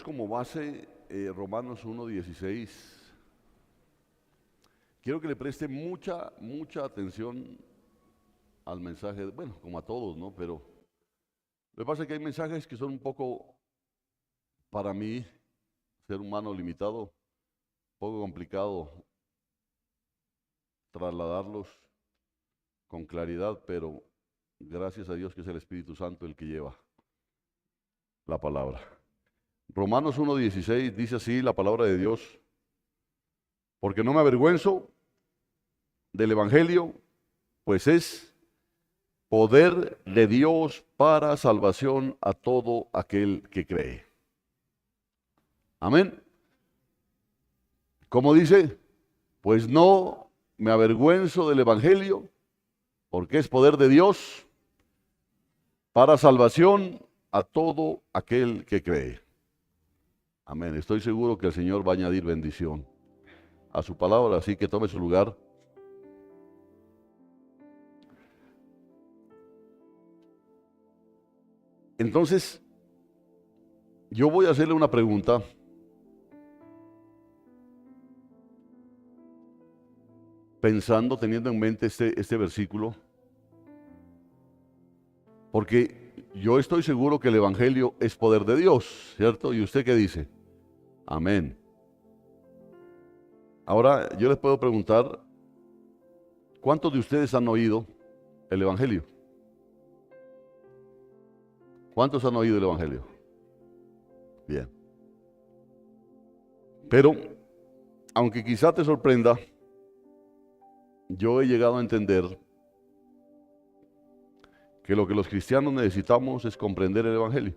tenemos como base Romanos 1:16. Quiero que le preste mucha atención al mensaje, bueno, como a todos, ¿no? Pero lo que pasa es que hay mensajes que son un poco, para mí, ser humano limitado, un poco complicado trasladarlos con claridad, pero gracias a Dios que es el Espíritu Santo el que lleva la palabra. Romanos 1:16 dice así la palabra de Dios: porque no me avergüenzo del Evangelio, pues es poder de Dios para salvación a todo aquel que cree. Amén. ¿Cómo dice? Pues no me avergüenzo del Evangelio, porque es poder de Dios para salvación a todo aquel que cree. Amén. Estoy seguro que el Señor va a añadir bendición a su palabra, así que tome su lugar. Entonces, yo voy a hacerle una pregunta. Pensando, teniendo en mente este versículo, porque yo estoy seguro que el Evangelio es poder de Dios, ¿cierto? ¿Y usted qué dice? Amén. Ahora, yo les puedo preguntar, ¿cuántos de ustedes han oído el Evangelio? ¿Cuántos han oído el Evangelio? Bien. Pero, aunque quizá te sorprenda, yo he llegado a entender que lo que los cristianos necesitamos es comprender el Evangelio,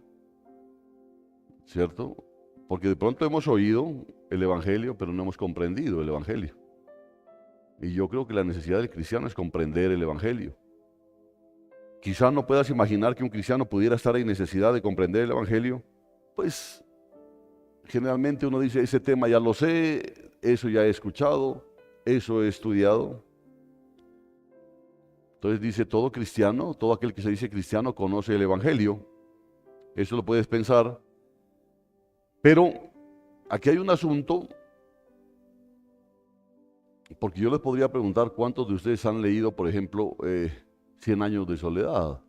¿cierto? Porque de pronto hemos oído el Evangelio, pero no hemos comprendido el Evangelio. Y yo creo que la necesidad del cristiano es comprender el Evangelio. Quizá no puedas imaginar que un cristiano pudiera estar en necesidad de comprender el Evangelio. Pues generalmente uno dice, ese tema ya lo sé, eso ya he escuchado, eso he estudiado. Entonces dice, todo cristiano, todo aquel que se dice cristiano conoce el Evangelio. Eso lo puedes pensar. Pero aquí hay un asunto, porque yo les podría preguntar cuántos de ustedes han leído, por ejemplo, 100 años de soledad.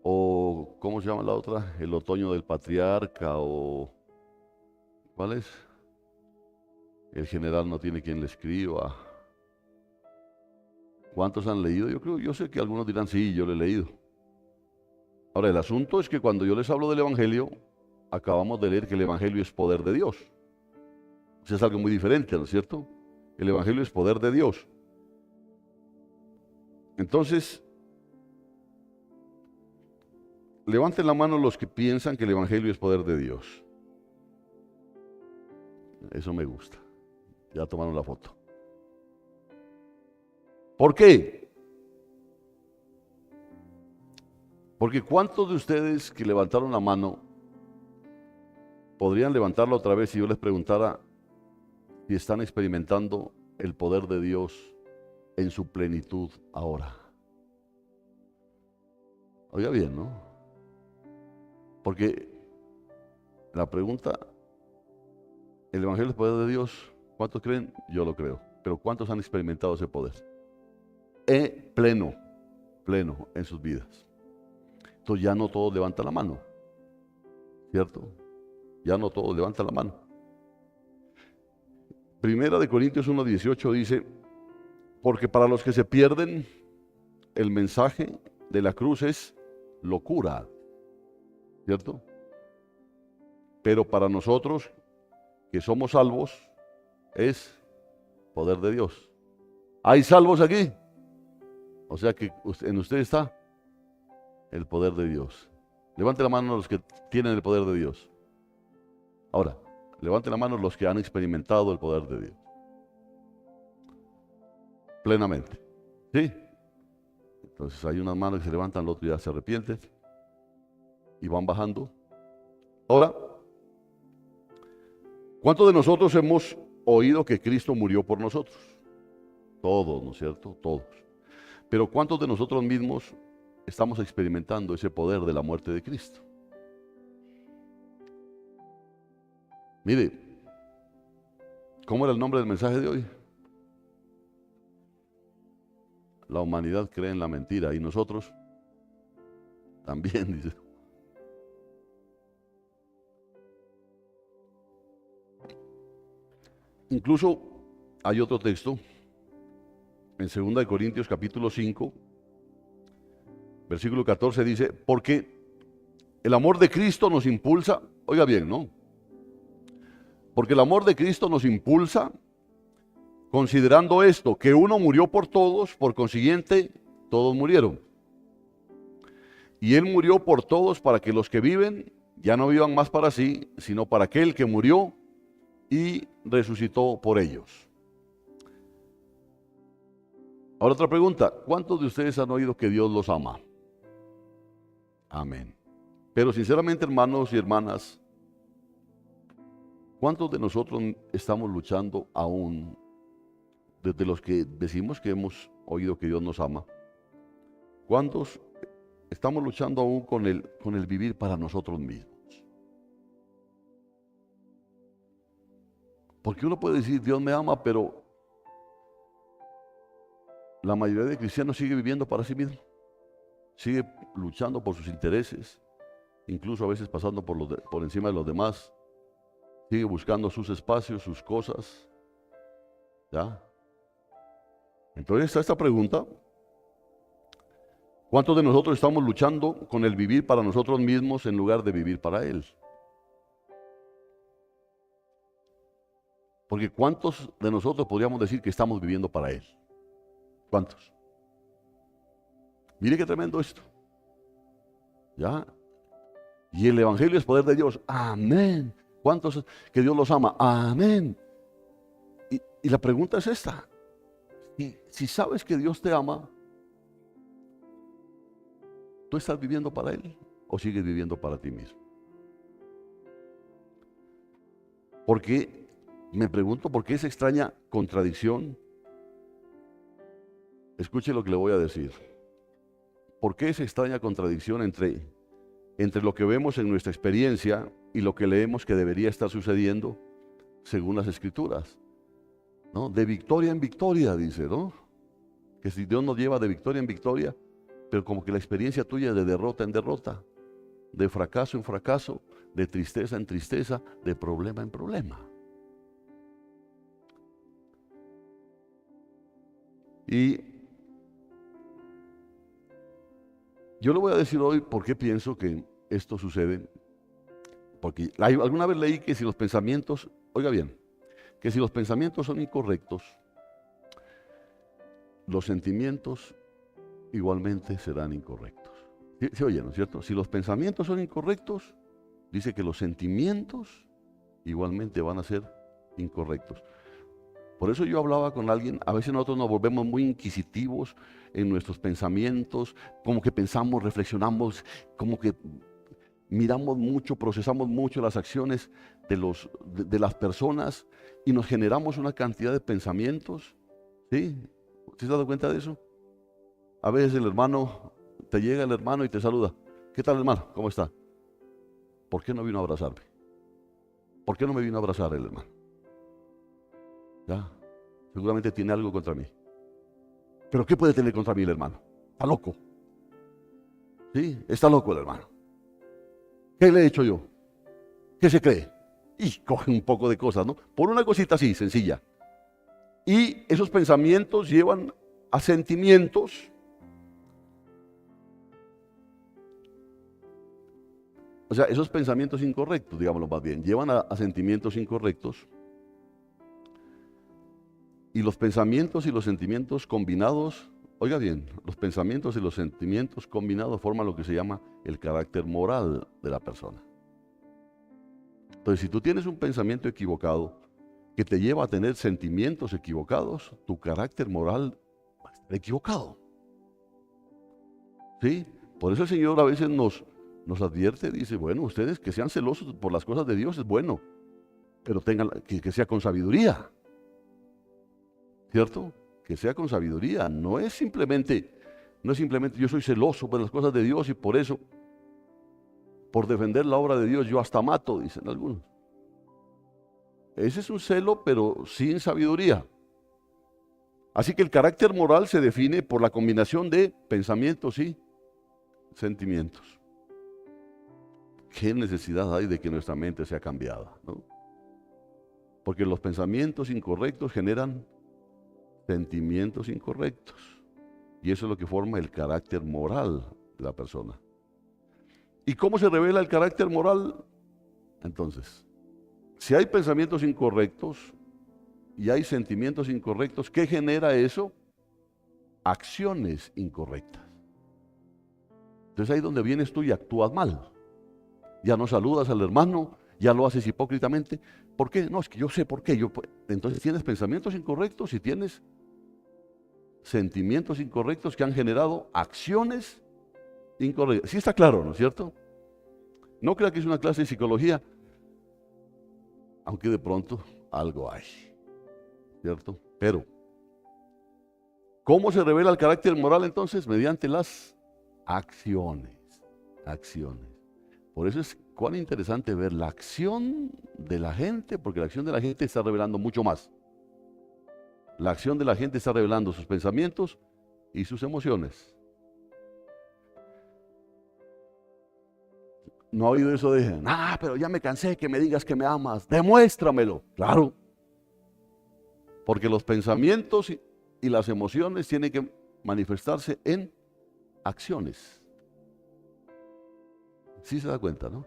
O, ¿cómo se llama la otra? El otoño del patriarca, o ¿cuál es? El general no tiene quien le escriba. ¿Cuántos han leído? Yo sé que algunos dirán, sí, yo lo he leído. Ahora, el asunto es que cuando yo les hablo del Evangelio, acabamos de leer que el Evangelio es poder de Dios. O sea, es algo muy diferente, ¿no es cierto? El Evangelio es poder de Dios. Entonces, levanten la mano los que piensan que el Evangelio es poder de Dios. Eso me gusta. Ya tomaron la foto. ¿Por qué? Porque ¿cuántos de ustedes que levantaron la mano podrían levantarla otra vez si yo les preguntara si están experimentando el poder de Dios en su plenitud ahora? Oiga bien, ¿no? Porque la pregunta, ¿el Evangelio es poder de Dios? ¿Cuántos creen? Yo lo creo. Pero ¿cuántos han experimentado ese poder? Pleno en sus vidas. Entonces ya no todos levantan la mano, ¿cierto? Ya no todos levantan la mano. Primera de Corintios 1:18 dice, porque para los que se pierden, el mensaje de la cruz es locura, ¿cierto? Pero para nosotros que somos salvos, es poder de Dios. ¿Hay salvos aquí? O sea que en usted está el poder de Dios. Levante la mano los que tienen el poder de Dios. Ahora, levante la mano los que han experimentado el poder de Dios. Plenamente. ¿Sí? Entonces hay unas manos que se levantan, el otro ya se arrepiente y van bajando. Ahora, ¿cuántos de nosotros hemos oído que Cristo murió por nosotros? Todos, ¿no es cierto? Todos. Pero ¿cuántos de nosotros mismos estamos experimentando ese poder de la muerte de Cristo? Mire, ¿cómo era el nombre del mensaje de hoy? La humanidad cree en la mentira y nosotros también, dice. Incluso hay otro texto en 2 Corintios capítulo 5, versículo 14 dice, porque el amor de Cristo nos impulsa, oiga bien, ¿no? Porque el amor de Cristo nos impulsa, considerando esto, que uno murió por todos, por consiguiente, todos murieron. Y Él murió por todos para que los que viven ya no vivan más para sí, sino para aquel que murió y resucitó por ellos. Ahora otra pregunta, ¿cuántos de ustedes han oído que Dios los ama? Amén. Pero sinceramente, hermanos y hermanas, ¿cuántos de nosotros estamos luchando aún, desde los que decimos que hemos oído que Dios nos ama? ¿Cuántos estamos luchando aún con el vivir para nosotros mismos? Porque uno puede decir, Dios me ama, pero la mayoría de cristianos sigue viviendo para sí mismo. Sigue luchando por sus intereses, incluso a veces pasando por encima de los demás. Sigue buscando sus espacios, sus cosas. ¿Ya? Entonces está esta pregunta. ¿Cuántos de nosotros estamos luchando con el vivir para nosotros mismos en lugar de vivir para Él? Porque ¿cuántos de nosotros podríamos decir que estamos viviendo para Él? ¿Cuántos? Mire qué tremendo esto. ¿Ya? Y el Evangelio es poder de Dios. Amén. ¿Cuántos que Dios los ama? Amén. Y la pregunta es esta. Si sabes que Dios te ama, ¿tú estás viviendo para Él o sigues viviendo para ti mismo? Porque me pregunto por qué esa extraña contradicción. Escuche lo que le voy a decir. ¿Por qué esa extraña contradicción entre lo que vemos en nuestra experiencia y lo que leemos que debería estar sucediendo según las Escrituras? ¿No? De victoria en victoria, dice, ¿no? Que si Dios nos lleva de victoria en victoria, pero como que la experiencia tuya es de derrota en derrota, de fracaso en fracaso, de tristeza en tristeza, de problema en problema. Y yo le voy a decir hoy por qué pienso que esto sucede. Porque alguna vez leí que si los pensamientos, oiga bien, que si los pensamientos son incorrectos, los sentimientos igualmente serán incorrectos. ¿Sí oye, no es cierto? Si los pensamientos son incorrectos, dice que los sentimientos igualmente van a ser incorrectos. Por eso yo hablaba con alguien, a veces nosotros nos volvemos muy inquisitivos en nuestros pensamientos, como que pensamos, reflexionamos, como que miramos mucho, procesamos mucho las acciones de las personas y nos generamos una cantidad de pensamientos. ¿Sí? ¿Usted se ha dado cuenta de eso? A veces te llega el hermano y te saluda. ¿Qué tal, hermano? ¿Cómo está? ¿Por qué no vino a abrazarme? ¿Por qué no me vino a abrazar el hermano? ¿Ya? Seguramente tiene algo contra mí. ¿Pero qué puede tener contra mí el hermano? Está loco. ¿Sí? Está loco el hermano. ¿Qué le he hecho yo? ¿Qué se cree? Y coge un poco de cosas, ¿no? Por una cosita así, sencilla. Y esos pensamientos llevan a sentimientos. O sea, esos pensamientos incorrectos, digámoslo más bien, llevan a sentimientos incorrectos. Y los pensamientos y los sentimientos combinados, oiga bien, los pensamientos y los sentimientos combinados forman lo que se llama el carácter moral de la persona. Entonces, si tú tienes un pensamiento equivocado que te lleva a tener sentimientos equivocados, tu carácter moral va a estar equivocado. ¿Sí? Por eso el Señor a veces nos advierte, dice, bueno, ustedes que sean celosos por las cosas de Dios es bueno, pero tengan que sea con sabiduría. ¿Cierto? Que sea con sabiduría. No es simplemente yo soy celoso por las cosas de Dios y por eso, por defender la obra de Dios, yo hasta mato, dicen algunos. ese es un celo, pero sin sabiduría. Así que el carácter moral se define por la combinación de pensamientos y sentimientos. ¿Qué necesidad hay de que nuestra mente sea cambiada, ¿no? Porque los pensamientos incorrectos generan sentimientos incorrectos. Y eso es lo que forma el carácter moral de la persona. ¿Y cómo se revela el carácter moral? Entonces, si hay pensamientos incorrectos y hay sentimientos incorrectos, ¿qué genera eso? Acciones incorrectas. Entonces ahí es donde vienes tú y actúas mal. Ya no saludas al hermano, ya lo haces hipócritamente. ¿Por qué? No, es que yo sé por qué. Entonces tienes pensamientos incorrectos y tienes sentimientos incorrectos que han generado acciones incorrectas. Sí está claro, ¿no es cierto? No crea que es una clase de psicología, aunque de pronto algo hay, ¿cierto? Pero, ¿cómo se revela el carácter moral entonces? Mediante las acciones. Acciones. Por eso es cuán interesante ver la acción de la gente, porque la acción de la gente está revelando mucho más. La acción de la gente está revelando sus pensamientos y sus emociones. ¿No ha oído eso de, pero ya me cansé que me digas que me amas? Demuéstramelo. Claro. Porque los pensamientos y las emociones tienen que manifestarse en acciones. Sí se da cuenta, ¿no?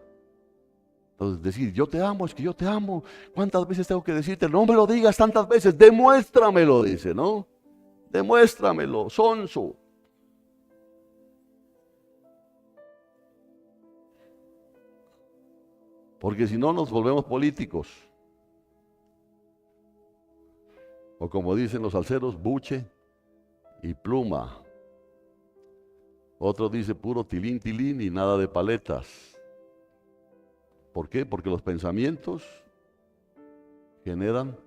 Entonces decir, yo te amo, es que yo te amo. ¿Cuántas veces tengo que decirte? No me lo digas tantas veces, demuéstramelo, dice, ¿no? Demuéstramelo, sonso. Porque si no nos volvemos políticos. O como dicen los salseros, buche y pluma. Otro dice puro tilín, tilín y nada de paletas. ¿Por qué? Porque los pensamientos generan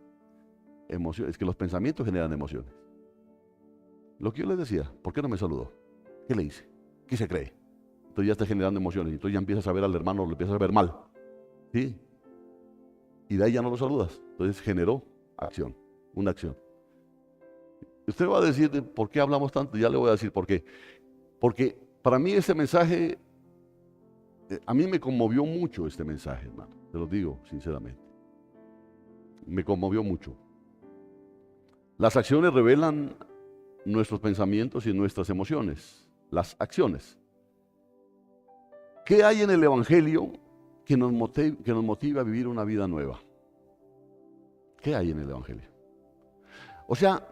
emociones. Es que los pensamientos generan emociones. Lo que yo les decía, ¿por qué no me saludó? ¿Qué le hice? ¿Qué se cree? Entonces ya está generando emociones. Entonces ya empiezas a ver al hermano, lo empiezas a ver mal. ¿Sí? Y de ahí ya no lo saludas. Entonces generó acción, una acción. Usted va a decir, ¿por qué hablamos tanto? Ya le voy a decir por qué. Porque para mí ese mensaje, a mí me conmovió mucho este mensaje, hermano. Te lo digo sinceramente. Me conmovió mucho. Las acciones revelan nuestros pensamientos y nuestras emociones. Las acciones. ¿Qué hay en el Evangelio que nos motive a vivir una vida nueva? ¿Qué hay en el Evangelio? O sea,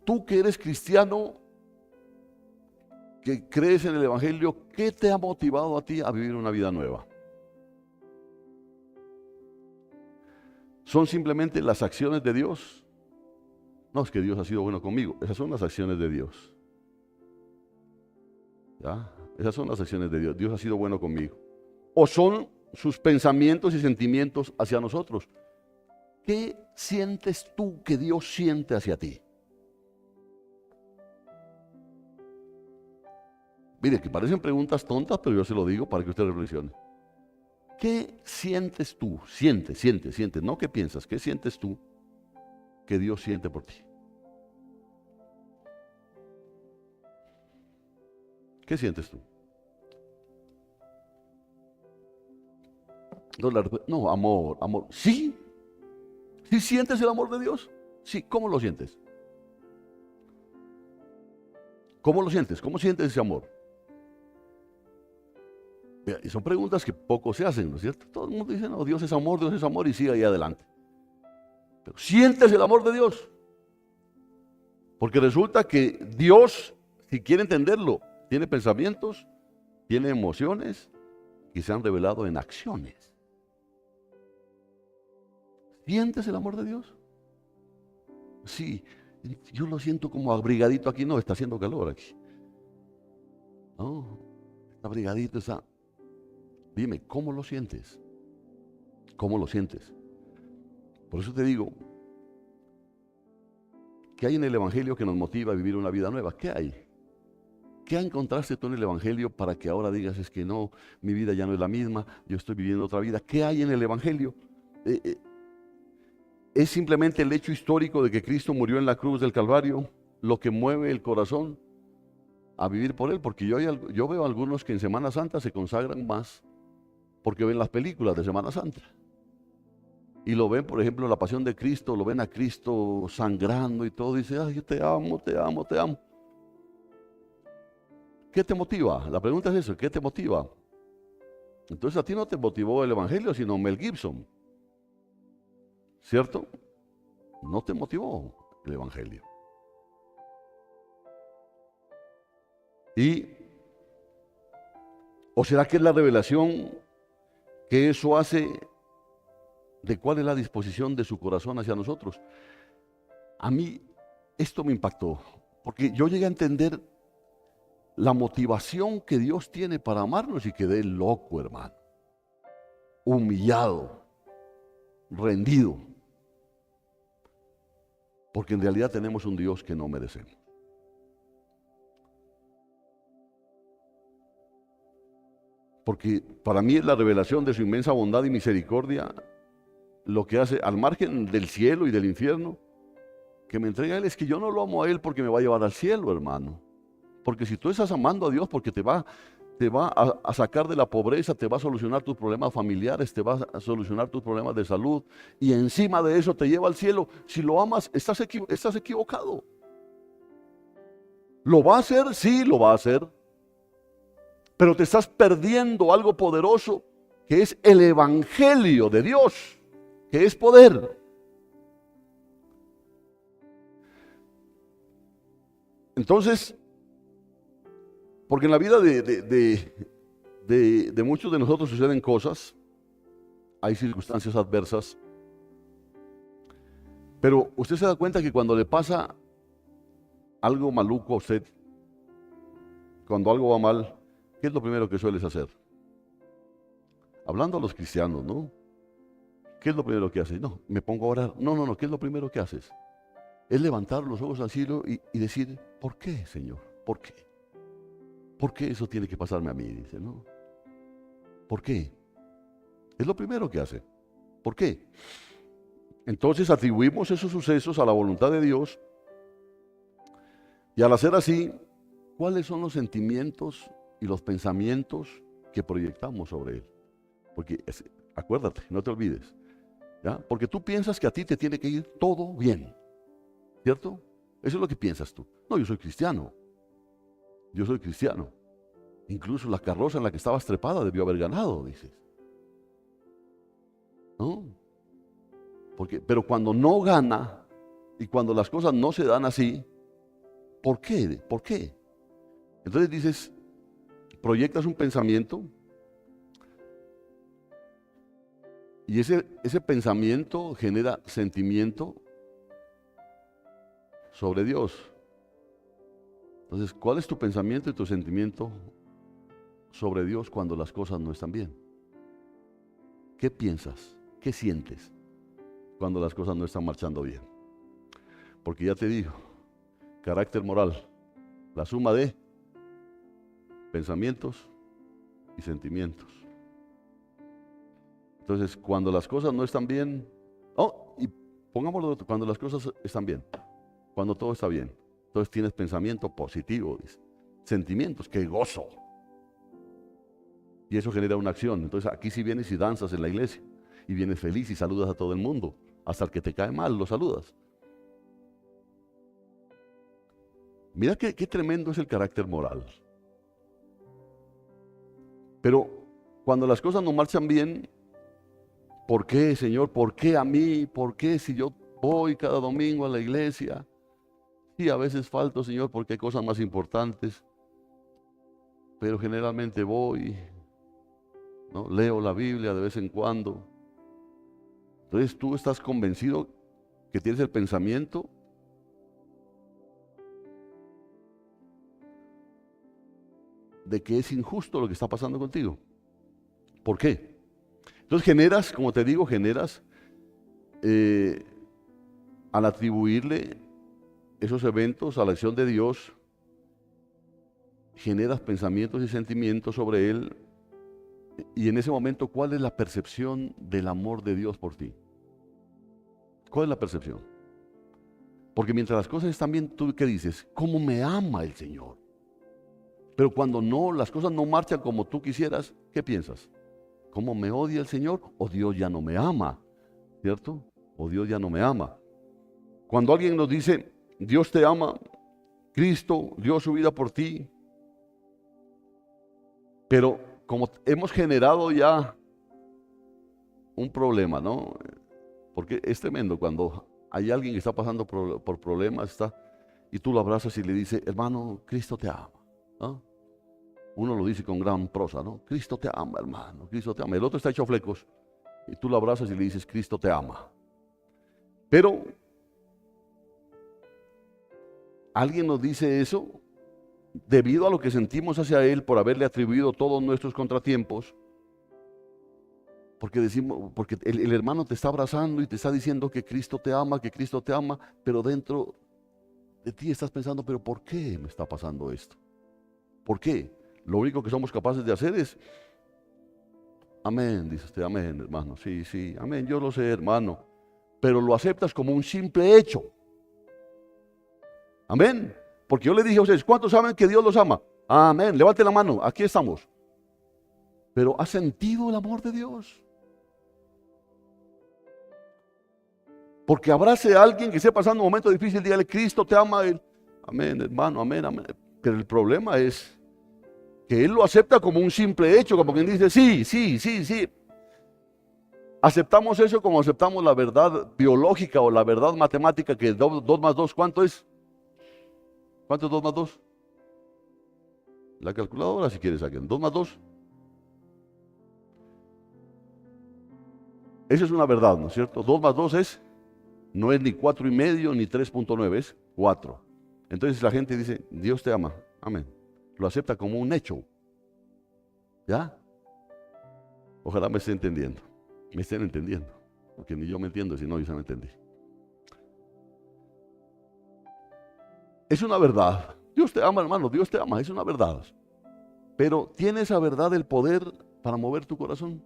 tú que eres cristiano, que crees en el Evangelio, ¿qué te ha motivado a ti a vivir una vida nueva? ¿Son simplemente las acciones de Dios? No, es que Dios ha sido bueno conmigo. Esas son las acciones de Dios. ¿Ya? Esas son las acciones de Dios. Dios ha sido bueno conmigo. ¿O son sus pensamientos y sentimientos hacia nosotros? ¿Qué sientes tú que Dios siente hacia ti? Mire, que parecen preguntas tontas, pero yo se lo digo para que usted reflexione. ¿Qué sientes tú? Sientes. No qué piensas. ¿Qué sientes tú que Dios siente por ti? ¿Qué sientes tú? No, amor. ¿Sí? ¿Sí sientes el amor de Dios? Sí, ¿cómo lo sientes? ¿Cómo lo sientes? ¿Cómo sientes ese amor? Y son preguntas que poco se hacen, ¿no es cierto? Todo el mundo dice, no, Dios es amor y sigue ahí adelante. Pero ¿sientes el amor de Dios? Porque resulta que Dios, si quiere entenderlo, tiene pensamientos, tiene emociones y se han revelado en acciones. ¿Sientes el amor de Dios? Sí, yo lo siento como abrigadito aquí, no, está haciendo calor aquí. No, está abrigadito, está. Dime, ¿cómo lo sientes? ¿Cómo lo sientes? Por eso te digo, ¿qué hay en el Evangelio que nos motiva a vivir una vida nueva? ¿Qué hay? ¿Qué encontraste tú en el Evangelio para que ahora digas, es que no, mi vida ya no es la misma, yo estoy viviendo otra vida? ¿Qué hay en el Evangelio? es simplemente el hecho histórico de que Cristo murió en la cruz del Calvario lo que mueve el corazón a vivir por Él, porque yo veo algunos que en Semana Santa se consagran más porque ven las películas de Semana Santa. Y lo ven, por ejemplo, la Pasión de Cristo, lo ven a Cristo sangrando y todo, y dice, ay, yo te amo, te amo, te amo. ¿Qué te motiva? La pregunta es eso, ¿qué te motiva? Entonces a ti no te motivó el Evangelio, sino Mel Gibson, ¿cierto? No te motivó el Evangelio. ¿O será que es la revelación que eso hace de cuál es la disposición de su corazón hacia nosotros? A mí esto me impactó, porque yo llegué a entender la motivación que Dios tiene para amarnos y quedé loco, hermano, humillado, rendido, porque en realidad tenemos un Dios que no merecemos. Porque para mí es la revelación de su inmensa bondad y misericordia lo que hace, al margen del cielo y del infierno, que me entrega a Él. Es que yo no lo amo a Él porque me va a llevar al cielo, hermano. Porque si tú estás amando a Dios porque te va a sacar de la pobreza, te va a solucionar tus problemas familiares, te va a solucionar tus problemas de salud, y encima de eso te lleva al cielo, si lo amas, estás equivocado. ¿Lo va a hacer? Sí, lo va a hacer. Pero te estás perdiendo algo poderoso, que es el Evangelio de Dios, que es poder. Entonces, porque en la vida de muchos de nosotros suceden cosas, hay circunstancias adversas, pero usted se da cuenta que cuando le pasa algo maluco a usted, cuando algo va mal, ¿qué es lo primero que sueles hacer? Hablando a los cristianos, ¿no? ¿Qué es lo primero que haces? No, me pongo a orar. No, ¿qué es lo primero que haces? Es levantar los ojos al cielo y decir, ¿por qué, Señor? ¿Por qué? ¿Por qué eso tiene que pasarme a mí? Dice, ¿no? ¿Por qué? Es lo primero que hace. ¿Por qué? Entonces atribuimos esos sucesos a la voluntad de Dios, y al hacer así, ¿cuáles son los sentimientos y los pensamientos que proyectamos sobre Él? Porque acuérdate, no te olvides, ¿ya? Porque tú piensas que a ti te tiene que ir todo bien, ¿cierto? Eso es lo que piensas tú. No, yo soy cristiano. Yo soy cristiano. Incluso la carroza en la que estabas trepada debió haber ganado, dices. ¿No? Pero cuando no gana y cuando las cosas no se dan así, ¿por qué? ¿Por qué? Entonces dices, proyectas un pensamiento y ese pensamiento genera sentimiento sobre Dios. Entonces, ¿cuál es tu pensamiento y tu sentimiento sobre Dios cuando las cosas no están bien? ¿Qué piensas? ¿Qué sientes cuando las cosas no están marchando bien? Porque ya te digo, carácter moral, la suma de pensamientos y sentimientos. Entonces, cuando las cosas no están bien, y pongámoslo, cuando las cosas están bien, cuando todo está bien, entonces tienes pensamiento positivo, dice, sentimientos, qué gozo. Y eso genera una acción. Entonces aquí sí vienes y danzas en la iglesia, y vienes feliz y saludas a todo el mundo, hasta el que te cae mal lo saludas. Mira qué tremendo es el carácter moral. Pero cuando las cosas no marchan bien, ¿por qué, Señor? ¿Por qué a mí? ¿Por qué si yo voy cada domingo a la iglesia? Sí, a veces falto, Señor, porque hay cosas más importantes, pero generalmente voy, ¿no? Leo la Biblia de vez en cuando. Entonces tú estás convencido que tienes el pensamiento de que es injusto lo que está pasando contigo. ¿Por qué? Entonces generas, como te digo, al atribuirle esos eventos a la acción de Dios, generas pensamientos y sentimientos sobre Él, y en ese momento, ¿cuál es la percepción del amor de Dios por ti? ¿Cuál es la percepción? Porque mientras las cosas están bien, ¿tú qué dices? ¿Cómo me ama el Señor? Pero cuando no, las cosas no marchan como tú quisieras, ¿qué piensas? ¿Cómo me odia el Señor? ¿O Dios ya no me ama? ¿Cierto? ¿O Dios ya no me ama? Cuando alguien nos dice, Dios te ama, Cristo dio su vida por ti, pero como hemos generado ya un problema, ¿no? Porque es tremendo cuando hay alguien que está pasando por problemas, y tú lo abrazas y le dices, hermano, Cristo te ama, ¿no? Uno lo dice con gran prosa, ¿no? Cristo te ama, hermano, Cristo te ama. El otro está hecho flecos y tú lo abrazas y le dices, Cristo te ama. Pero alguien nos dice eso debido a lo que sentimos hacia Él por haberle atribuido todos nuestros contratiempos. Porque decimos, porque el hermano te está abrazando y te está diciendo que Cristo te ama, pero dentro de ti estás pensando, pero ¿por qué me está pasando esto? ¿Por qué? Lo único que somos capaces de hacer es, amén, dice usted, amén, hermano, sí, sí, amén, yo lo sé, hermano, pero lo aceptas como un simple hecho. Amén. Porque yo le dije a ustedes, ¿cuántos saben que Dios los ama? Amén, levante la mano, aquí estamos. Pero ¿has sentido el amor de Dios? Porque abrace a alguien que esté pasando un momento difícil, dígale, Cristo te ama. Amén, hermano, amén, amén. Pero el problema es que Él lo acepta como un simple hecho, como quien dice, sí, sí, sí, sí. Aceptamos eso como aceptamos la verdad biológica o la verdad matemática, que 2 más 2, ¿cuánto es? ¿Cuánto es 2 más 2? La calculadora, si quieres, saquen. 2 más 2. Eso es una verdad, ¿no es cierto? 2 más 2 no es ni 4,5 ni 3,9, es 4. Entonces la gente dice, Dios te ama, amén. Lo acepta como un hecho. ¿Ya? Ojalá me estén entendiendo. Me estén entendiendo. Porque ni yo me entiendo, si no, yo se me entendí. Es una verdad. Dios te ama, hermano, Dios te ama, es una verdad. Pero ¿tiene esa verdad el poder para mover tu corazón?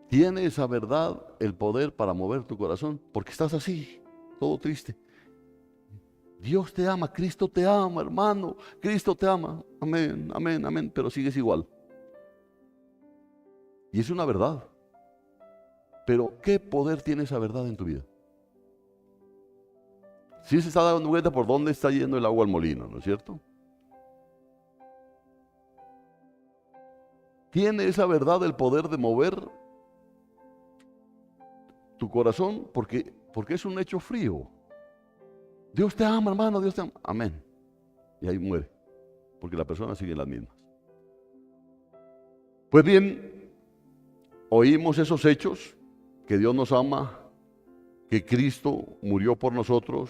¿Tiene esa verdad el poder para mover tu corazón? Porque estás así, todo triste. Dios te ama, Cristo te ama, hermano, Cristo te ama. Amén, amén, amén, pero sigues igual. Y es una verdad. Pero ¿qué poder tiene esa verdad en tu vida? Sí se está dando cuenta por dónde está yendo el agua al molino, ¿no es cierto? ¿Tiene esa verdad el poder de mover tu corazón? Porque es un hecho frío. Dios te ama, hermano, Dios te ama. Amén. Y ahí muere, porque la persona sigue las mismas. Pues bien, oímos esos hechos, que Dios nos ama, que Cristo murió por nosotros.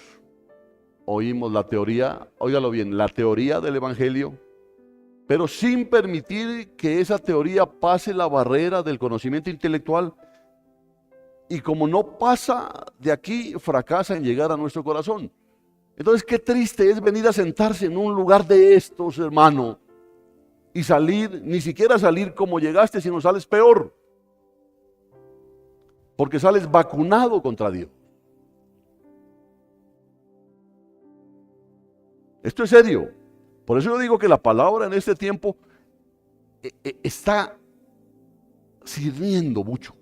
Oímos la teoría, óigalo bien, la teoría del Evangelio, pero sin permitir que esa teoría pase la barrera del conocimiento intelectual. Y como no pasa de aquí, fracasa en llegar a nuestro corazón. Entonces, qué triste es venir a sentarse en un lugar de estos, hermano, y salir, ni siquiera salir como llegaste, sino sales peor. Porque sales vacunado contra Dios. Esto es serio. Por eso yo digo que la palabra en este tiempo está sirviendo mucho.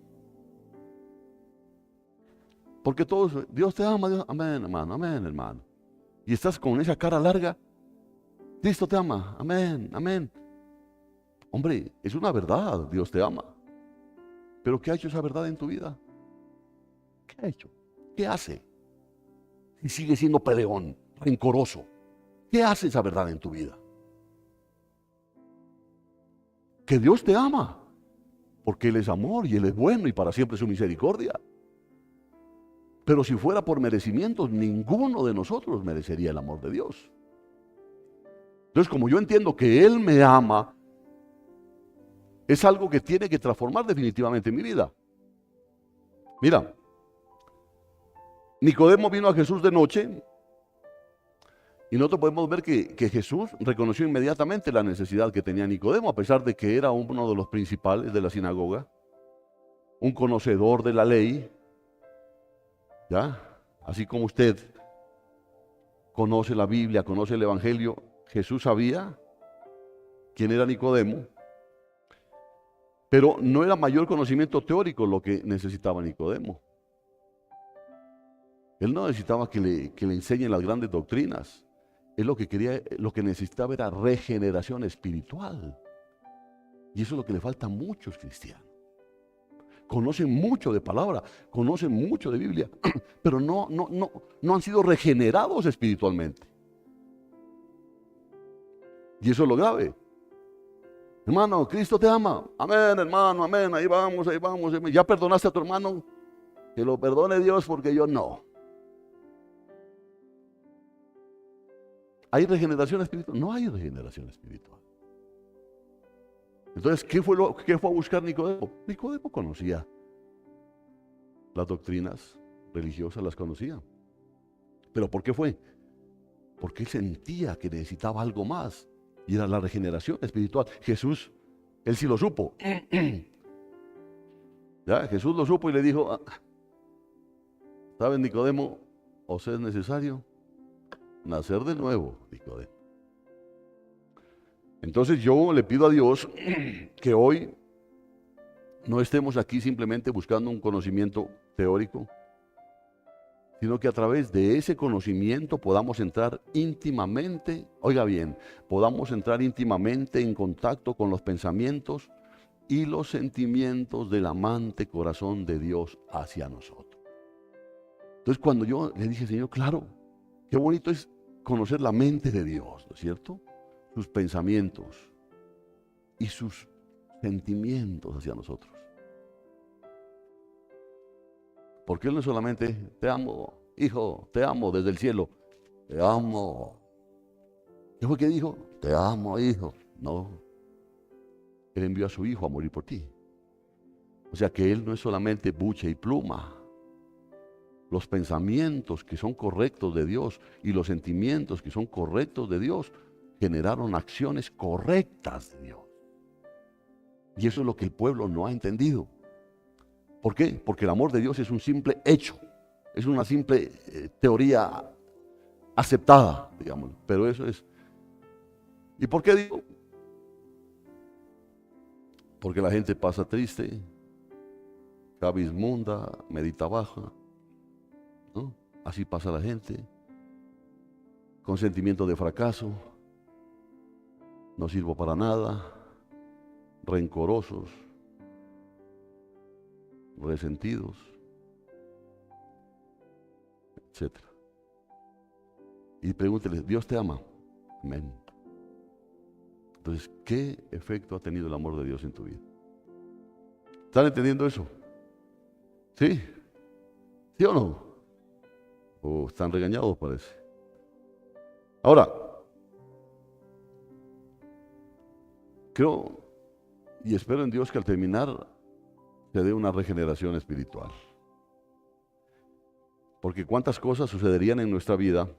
Porque todos, Dios te ama, Dios, amén, hermano, amén, hermano. Y estás con esa cara larga, Cristo te ama, amén, amén. Hombre, es una verdad, Dios te ama. Pero ¿qué ha hecho esa verdad en tu vida? ¿Qué ha hecho? ¿Qué hace? Y sigue siendo peleón, rencoroso. ¿Qué hace esa verdad en tu vida? Que Dios te ama, porque Él es amor y Él es bueno y para siempre su misericordia. Pero si fuera por merecimientos, ninguno de nosotros merecería el amor de Dios. Entonces, como yo entiendo que Él me ama, es algo que tiene que transformar definitivamente mi vida. Mira, Nicodemo vino a Jesús de noche y nosotros podemos ver que Jesús reconoció inmediatamente la necesidad que tenía Nicodemo, a pesar de que era uno de los principales de la sinagoga. un conocedor de la ley, ¿ya? Así como usted conoce la Biblia, conoce el Evangelio, Jesús sabía quién era Nicodemo, pero no era mayor conocimiento teórico lo que necesitaba Nicodemo. Él no necesitaba que le enseñen las grandes doctrinas. Él lo que quería, lo que necesitaba era regeneración espiritual. Y eso es lo que le falta a muchos cristianos. Conocen mucho de palabra, conocen mucho de Biblia, pero no han sido regenerados espiritualmente. Y eso es lo grave. Hermano, Cristo te ama. Amén, hermano, amén. Ahí vamos, ahí vamos. ¿Ya perdonaste a tu hermano? Que lo perdone Dios porque yo no. ¿Hay regeneración espiritual? No hay regeneración espiritual. Entonces, ¿qué fue a buscar Nicodemo? Nicodemo conocía las doctrinas religiosas, las conocía. ¿Pero por qué fue? Porque él sentía que necesitaba algo más. Y era la regeneración espiritual. Jesús, él sí lo supo. ¿Ya? Jesús lo supo y le dijo, ¿sabes, Nicodemo? ¿Os es necesario nacer de nuevo, Nicodemo? Entonces yo le pido a Dios que hoy no estemos aquí simplemente buscando un conocimiento teórico, sino que a través de ese conocimiento podamos entrar íntimamente, oiga bien, podamos entrar íntimamente en contacto con los pensamientos y los sentimientos del amante corazón de Dios hacia nosotros. Entonces cuando yo le dije, Señor, claro, qué bonito es conocer la mente de Dios, ¿no es cierto? Sus pensamientos y sus sentimientos hacia nosotros. Porque Él no solamente te amo, hijo, te amo desde el cielo, te amo. ¿Qué fue que dijo? Te amo, hijo. No, Él envió a su hijo a morir por ti. O sea que Él no es solamente buche y pluma. Los pensamientos que son correctos de Dios y los sentimientos que son correctos de Dios generaron acciones correctas de Dios. Y eso es lo que el pueblo no ha entendido. ¿Por qué? Porque el amor de Dios es un simple hecho, es una simple teoría aceptada, digamos, pero eso es. ¿Y por qué digo? Porque la gente pasa triste, cabizmunda, medita baja, ¿no? Así pasa la gente, con sentimiento de fracaso, no sirvo para nada, rencorosos, resentidos, etc. Y pregúntele, ¿Dios te ama? Amén. Entonces, ¿qué efecto ha tenido el amor de Dios en tu vida? ¿Están entendiendo eso? ¿Sí? ¿Sí o no? ¿O están regañados, parece? Ahora, creo y espero en Dios que al terminar se dé una regeneración espiritual. Porque cuántas cosas sucederían en nuestra vida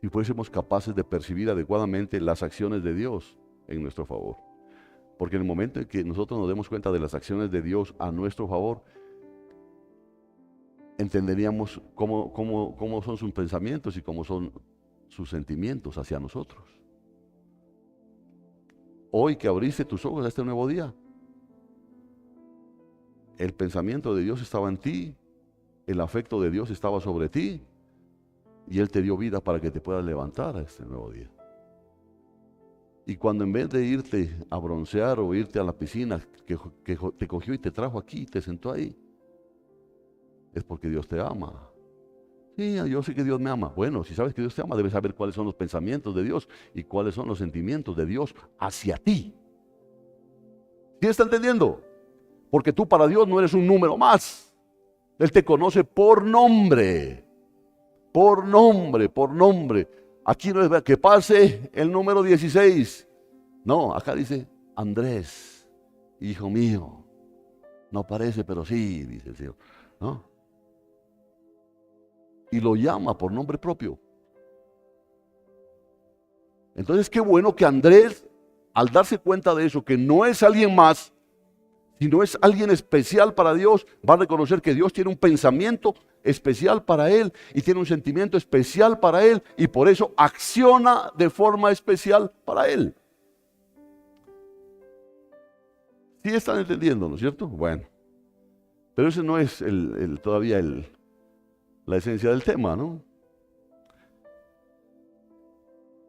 si fuésemos capaces de percibir adecuadamente las acciones de Dios en nuestro favor. Porque en el momento en que nosotros nos demos cuenta de las acciones de Dios a nuestro favor, entenderíamos cómo son sus pensamientos y cómo son sus sentimientos hacia nosotros. Hoy que abriste tus ojos a este nuevo día, el pensamiento de Dios estaba en ti, el afecto de Dios estaba sobre ti y Él te dio vida para que te puedas levantar a este nuevo día. Y cuando en vez de irte a broncear o irte a la piscina que te cogió y te trajo aquí y te sentó ahí, es porque Dios te ama. Sí, yo sé que Dios me ama. Bueno, si sabes que Dios te ama, debes saber cuáles son los pensamientos de Dios y cuáles son los sentimientos de Dios hacia ti. ¿Sí está entendiendo? Porque tú para Dios no eres un número más. Él te conoce por nombre. Por nombre, por nombre. Aquí no es que pase el número 16. No, acá dice Andrés, hijo mío. No parece, pero sí, dice el Señor. ¿No? Y lo llama por nombre propio. Entonces qué bueno que Andrés, al darse cuenta de eso, que no es alguien más, Si no es alguien especial para Dios, va a reconocer que Dios tiene un pensamiento especial para él y tiene un sentimiento especial para él y por eso acciona de forma especial para él. ¿Sí están entendiendo, no es cierto? Bueno, pero ese no es todavía la esencia del tema, ¿no?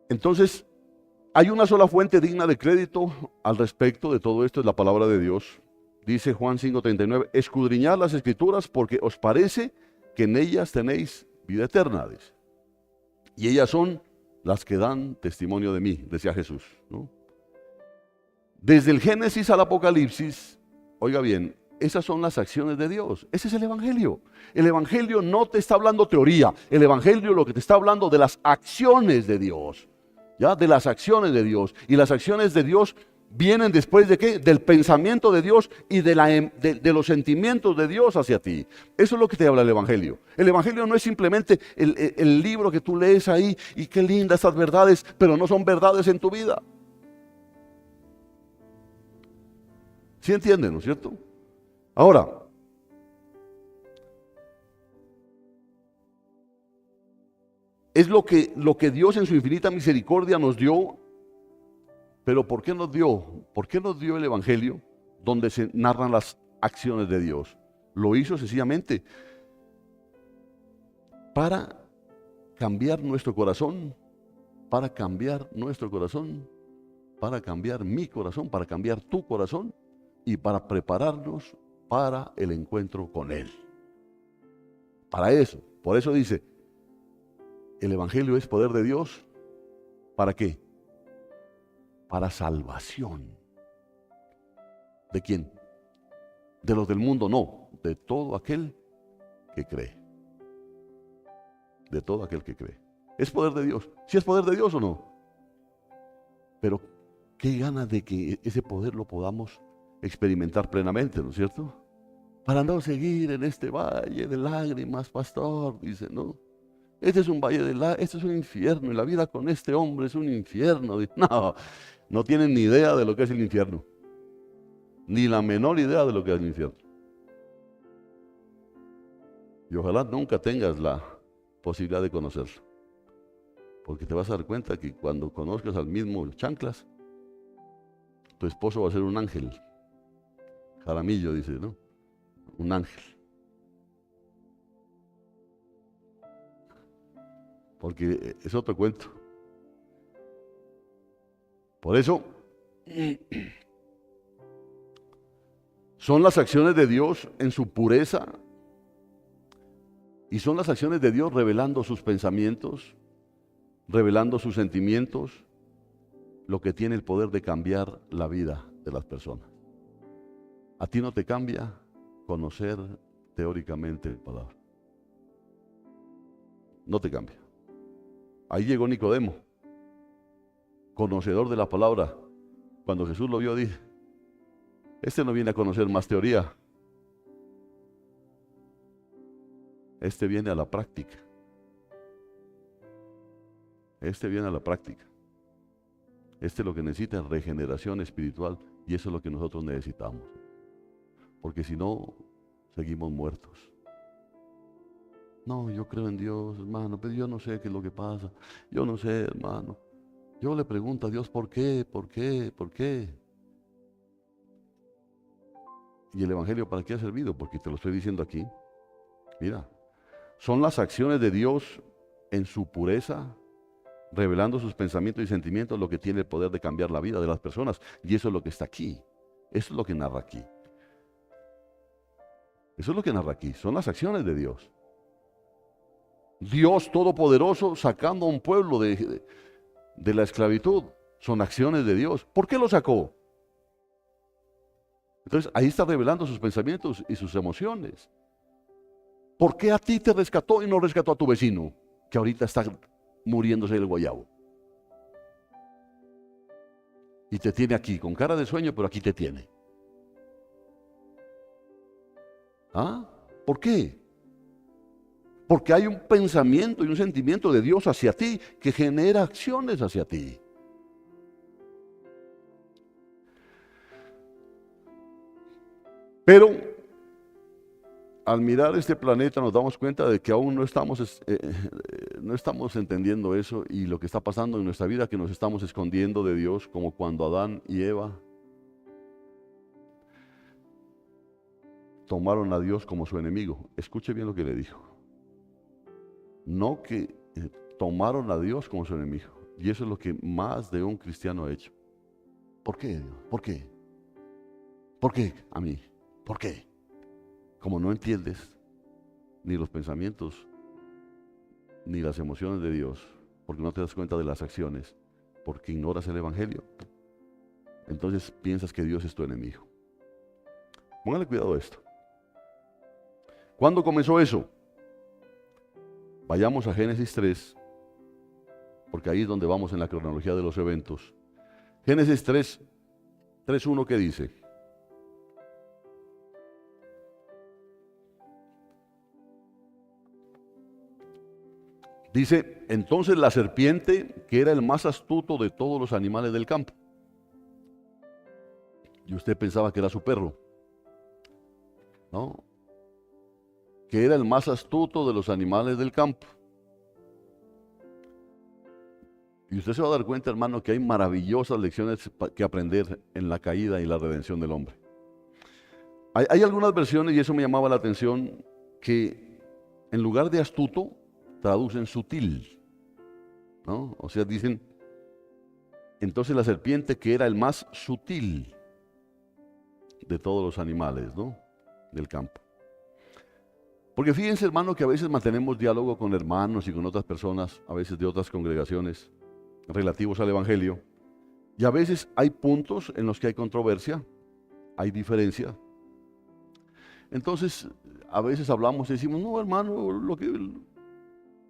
Entonces, hay una sola fuente digna de crédito al respecto de todo esto, es la palabra de Dios. Dice Juan 5:39, escudriñad las Escrituras porque os parece que en ellas tenéis vida eterna, dice. Y ellas son las que dan testimonio de mí, decía Jesús, ¿no? Desde el Génesis al Apocalipsis, oiga bien, esas son las acciones de Dios. Ese es el Evangelio. El Evangelio no te está hablando teoría. El Evangelio lo que te está hablando de las acciones de Dios. ¿Ya? De las acciones de Dios. Y las acciones de Dios vienen después de ¿qué? Del pensamiento de Dios y de los sentimientos de Dios hacia ti. Eso es lo que te habla el Evangelio. El Evangelio no es simplemente el libro que tú lees ahí y qué lindas estas verdades, pero no son verdades en tu vida. ¿Sí entienden, no es cierto? Ahora, es lo que Dios en su infinita misericordia nos dio. Pero ¿por qué nos dio? ¿Por qué nos dio el Evangelio donde se narran las acciones de Dios? Lo hizo sencillamente para cambiar nuestro corazón, para cambiar nuestro corazón, para cambiar mi corazón, para cambiar tu corazón y para prepararnos para el encuentro con Él. Para eso, por eso dice, el Evangelio es poder de Dios. ¿Para qué? Para salvación. ¿De quién? De los del mundo, no, de todo aquel que cree. De todo aquel que cree. ¿Es poder de Dios? ¿Sí es poder de Dios o no? Pero qué ganas de que ese poder lo podamos experimentar plenamente, ¿no es cierto? Para no seguir en este valle de lágrimas, pastor, dice, no. Este es un valle de lágrimas, este es un infierno, y la vida con este hombre es un infierno. No, no tienen ni idea de lo que es el infierno. Ni la menor idea de lo que es el infierno. Y ojalá nunca tengas la posibilidad de conocerlo. Porque te vas a dar cuenta que cuando conozcas al mismo chanclas, tu esposo va a ser un ángel. Jaramillo dice, ¿no? Un ángel. Porque es otro cuento. Por eso, son las acciones de Dios en su pureza y son las acciones de Dios revelando sus pensamientos, revelando sus sentimientos, lo que tiene el poder de cambiar la vida de las personas. A ti no te cambia conocer teóricamente la palabra. No te cambia. Ahí llegó Nicodemo, conocedor de la palabra. Cuando Jesús lo vio, dice, este no viene a conocer más teoría. Este viene a la práctica. Este viene a la práctica. Este lo que necesita es regeneración espiritual y eso es lo que nosotros necesitamos. Porque si no, seguimos muertos. No, yo creo en Dios, hermano, pero yo no sé qué es lo que pasa. Yo no sé, hermano. Yo le pregunto a Dios, ¿por qué? ¿Por qué? ¿Por qué? ¿Y el Evangelio para qué ha servido? Porque te lo estoy diciendo aquí. Mira, son las acciones de Dios en su pureza, revelando sus pensamientos y sentimientos, lo que tiene el poder de cambiar la vida de las personas. Y eso es lo que está aquí. Eso es lo que narra aquí. Eso es lo que narra aquí. Son las acciones de Dios. Dios Todopoderoso sacando a un pueblo de la esclavitud. Son acciones de Dios. ¿Por qué lo sacó? Entonces ahí está revelando sus pensamientos y sus emociones. ¿Por qué a ti te rescató y no rescató a tu vecino, que ahorita está muriéndose del guayabo? Y te tiene aquí, con cara de sueño, pero aquí te tiene. ¿Ah? ¿Por qué? Porque hay un pensamiento y un sentimiento de Dios hacia ti que genera acciones hacia ti. Pero al mirar este planeta nos damos cuenta de que aún no estamos entendiendo eso y lo que está pasando en nuestra vida, que nos estamos escondiendo de Dios, como cuando Adán y Eva tomaron a Dios como su enemigo. Escuche bien lo que le dijo. No que tomaron a Dios como su enemigo. Y eso es lo que más de un cristiano ha hecho. ¿Por qué, Dios? ¿Por qué? ¿Por qué a mí? ¿Por qué? Como no entiendes ni los pensamientos ni las emociones de Dios, porque no te das cuenta de las acciones, porque ignoras el Evangelio, entonces piensas que Dios es tu enemigo. Póngale cuidado a esto. ¿Cuándo comenzó eso? Vayamos a Génesis 3, porque ahí es donde vamos en la cronología de los eventos. Génesis 3, 3:1, ¿qué dice? Dice, entonces la serpiente, que era el más astuto de todos los animales del campo. Y usted pensaba que era su perro, ¿no? Que era el más astuto de los animales del campo. Y usted se va a dar cuenta, hermano, que hay maravillosas lecciones que aprender en la caída y la redención del hombre. Hay algunas versiones, y eso me llamaba la atención, que en lugar de astuto, traducen sutil, ¿no? O sea, dicen, entonces la serpiente, que era el más sutil de todos los animales, ¿no? Del campo. Porque fíjense, hermano, que a veces mantenemos diálogo con hermanos y con otras personas, a veces de otras congregaciones, relativos al Evangelio, y a veces hay puntos en los que hay controversia, hay diferencia. Entonces, a veces hablamos y decimos, no, hermano,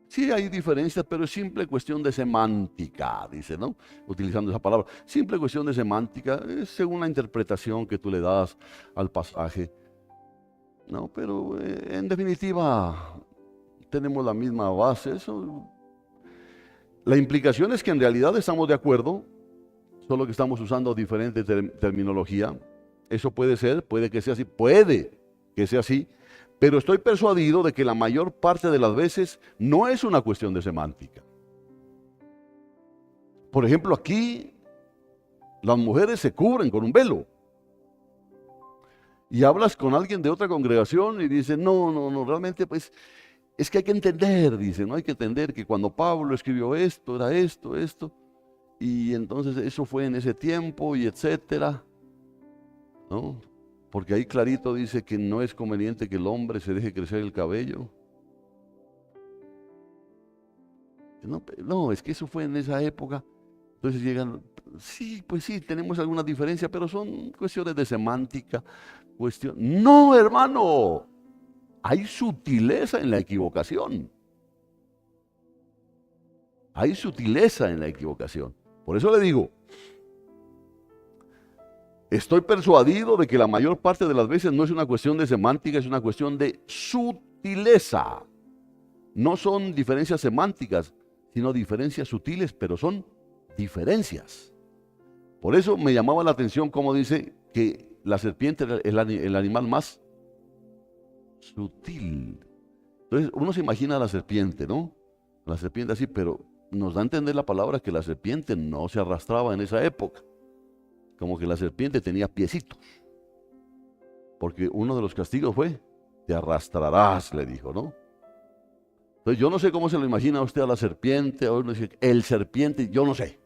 sí hay diferencias, pero es simple cuestión de semántica, dice, ¿no? Utilizando esa palabra. Simple cuestión de semántica, es según la interpretación que tú le das al pasaje. No, pero en definitiva tenemos la misma base. La implicación es que en realidad estamos de acuerdo, solo que estamos usando diferente terminología. Eso puede ser, puede que sea así, puede que sea así, pero estoy persuadido de que la mayor parte de las veces no es una cuestión de semántica. Por ejemplo, aquí las mujeres se cubren con un velo. Y hablas con alguien de otra congregación y dice, no, realmente pues es que hay que entender, dice, no hay que entender que cuando Pablo escribió esto, era esto, y entonces eso fue en ese tiempo y etcétera, ¿no? Porque ahí clarito dice que no es conveniente que el hombre se deje crecer el cabello. No, es que eso fue en esa época. Entonces llegan, sí, pues sí, tenemos alguna diferencia, pero son cuestiones de semántica. No, hermano, hay sutileza en la equivocación. Hay sutileza en la equivocación. Por eso le digo, estoy persuadido de que la mayor parte de las veces no es una cuestión de semántica, es una cuestión de sutileza. No son diferencias semánticas, sino diferencias sutiles, pero son diferencias. Por eso me llamaba la atención cómo dice que la serpiente era el animal más sutil. Entonces uno se imagina a la serpiente, ¿no? La serpiente así, pero nos da a entender la palabra que la serpiente no se arrastraba en esa época. Como que la serpiente tenía piecitos. Porque uno de los castigos fue, te arrastrarás, le dijo, ¿no? Entonces yo no sé cómo se lo imagina usted a la serpiente, o el serpiente, yo no sé.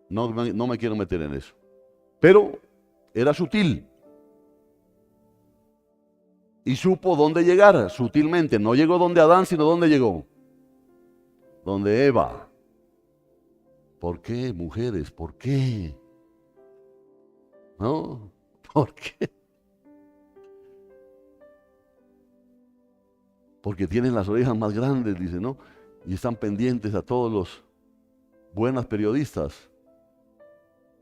No me quiero meter en eso. Pero era sutil. Y supo dónde llegar, sutilmente. No llegó donde Adán, sino dónde llegó. Donde Eva. ¿Por qué, mujeres? ¿Por qué? ¿No? ¿Por qué? Porque tienen las orejas más grandes, dice, ¿no? Y están pendientes a todos los buenas periodistas.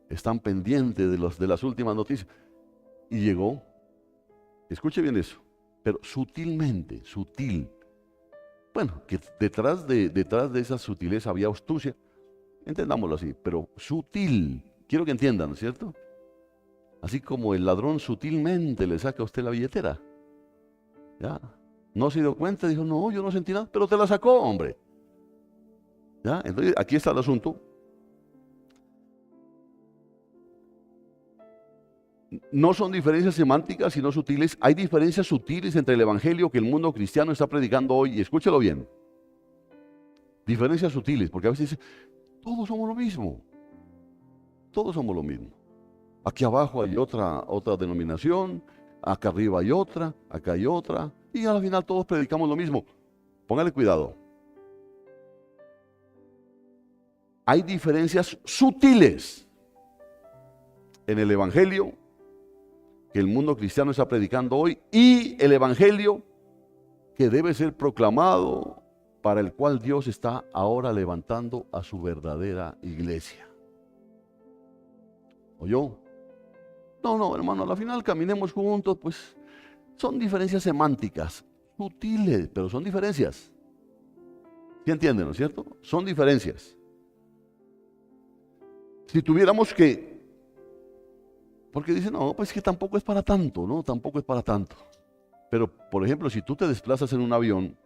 Están pendientes de las últimas noticias. Y llegó, escuche bien eso, pero sutilmente, sutil. Bueno, que detrás de esa sutileza había astucia, entendámoslo así, pero sutil. Quiero que entiendan, ¿no es cierto? Así como el ladrón sutilmente le saca a usted la billetera. ¿Ya? No se dio cuenta, dijo, no, yo no sentí nada, pero te la sacó, hombre. ¿Ya? Entonces, aquí está el asunto. No son diferencias semánticas, sino sutiles. Hay diferencias sutiles entre el evangelio que el mundo cristiano está predicando hoy. Y escúchelo bien. Diferencias sutiles, porque a veces dicen, todos somos lo mismo. Todos somos lo mismo. Aquí abajo hay otra denominación, acá arriba hay otra, acá hay otra, y al final todos predicamos lo mismo. Póngale cuidado. Hay diferencias sutiles en el evangelio que el mundo cristiano está predicando hoy y el evangelio que debe ser proclamado, para el cual Dios está ahora levantando a su verdadera iglesia. ¿Oyó? No, hermano, al final caminemos juntos, pues son diferencias semánticas, sutiles, pero son diferencias. ¿Sí entienden, no es cierto? Son diferencias. Si tuviéramos que, porque dicen, no, pues que tampoco es para tanto, ¿no? Tampoco es para tanto. Pero, por ejemplo, si tú te desplazas en un avión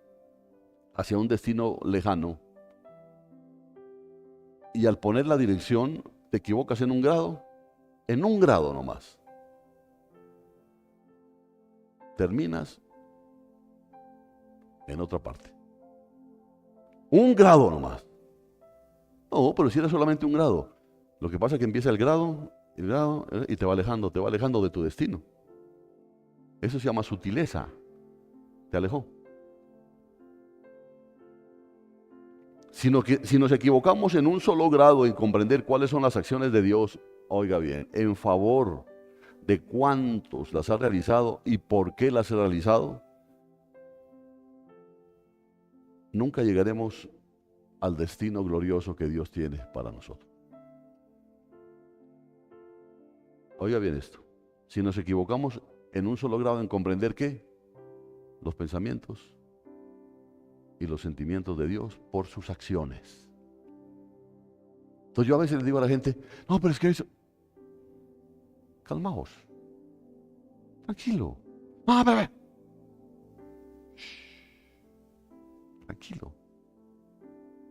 hacia un destino lejano y al poner la dirección te equivocas en un grado nomás, terminas en otra parte. Un grado nomás. No, pero si era solamente un grado. Lo que pasa es que empieza el grado, y te va alejando de tu destino. Eso se llama sutileza. Te alejó. Si nos equivocamos en un solo grado en comprender cuáles son las acciones de Dios, oiga bien, en favor de cuántos las ha realizado y por qué las ha realizado, nunca llegaremos al destino glorioso que Dios tiene para nosotros. Oiga bien esto, si nos equivocamos en un solo grado en comprender ¿qué? Los pensamientos y los sentimientos de Dios por sus acciones. Entonces yo a veces le digo a la gente, no, pero es que eso... Calmaos. Tranquilo. No, bebé. Tranquilo.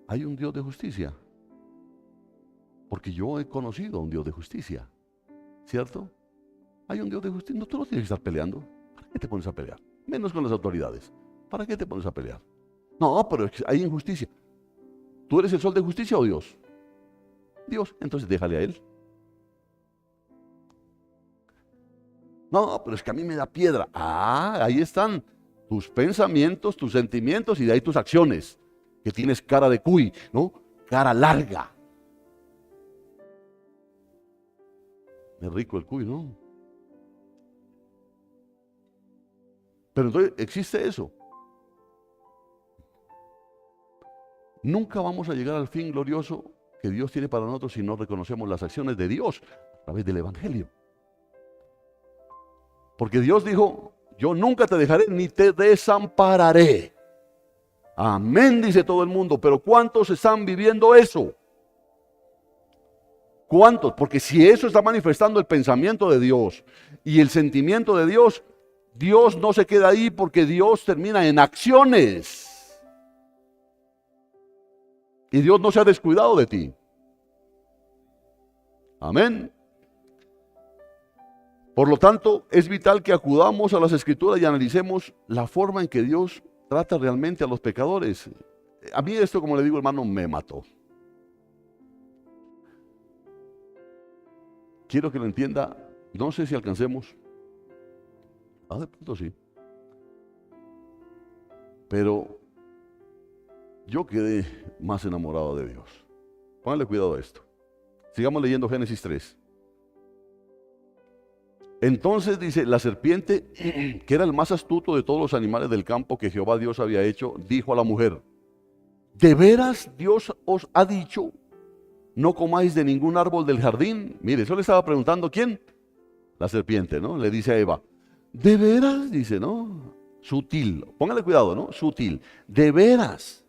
Hay un Dios de justicia. Porque yo he conocido a un Dios de justicia. ¿Cierto? Hay un Dios de justicia. No, tú no tienes que estar peleando. ¿Para qué te pones a pelear? Menos con las autoridades. ¿Para qué te pones a pelear? No, pero es que hay injusticia. ¿Tú eres el sol de justicia o Dios? Dios, entonces déjale a Él. No, pero es que a mí me da piedra. Ah, ahí están tus pensamientos, tus sentimientos y de ahí tus acciones. Que tienes cara de cuy, ¿no? Cara larga. Es rico el cuy, ¿no? Pero entonces existe eso. Nunca vamos a llegar al fin glorioso que Dios tiene para nosotros si no reconocemos las acciones de Dios a través del Evangelio. Porque Dios dijo, yo nunca te dejaré ni te desampararé. Amén, dice todo el mundo. Pero ¿cuántos están viviendo eso? ¿Cuántos? Porque si eso está manifestando el pensamiento de Dios y el sentimiento de Dios, Dios no se queda ahí porque Dios termina en acciones. Y Dios no se ha descuidado de ti. Amén. Por lo tanto, es vital que acudamos a las Escrituras y analicemos la forma en que Dios trata realmente a los pecadores. A mí esto, como le digo, hermano, me mató. Quiero que lo entienda. No sé si alcancemos. De pronto sí. Pero yo quedé más enamorado de Dios. Pónganle cuidado a esto. Sigamos leyendo Génesis 3. Entonces dice, la serpiente, que era el más astuto de todos los animales del campo que Jehová Dios había hecho, dijo a la mujer, ¿de veras Dios os ha dicho, no comáis de ningún árbol del jardín? Mire, eso le estaba preguntando, ¿quién? La serpiente, ¿no? Le dice a Eva, ¿de veras? Dice, ¿no? Sutil, póngale cuidado, ¿no? Sutil. ¿De veras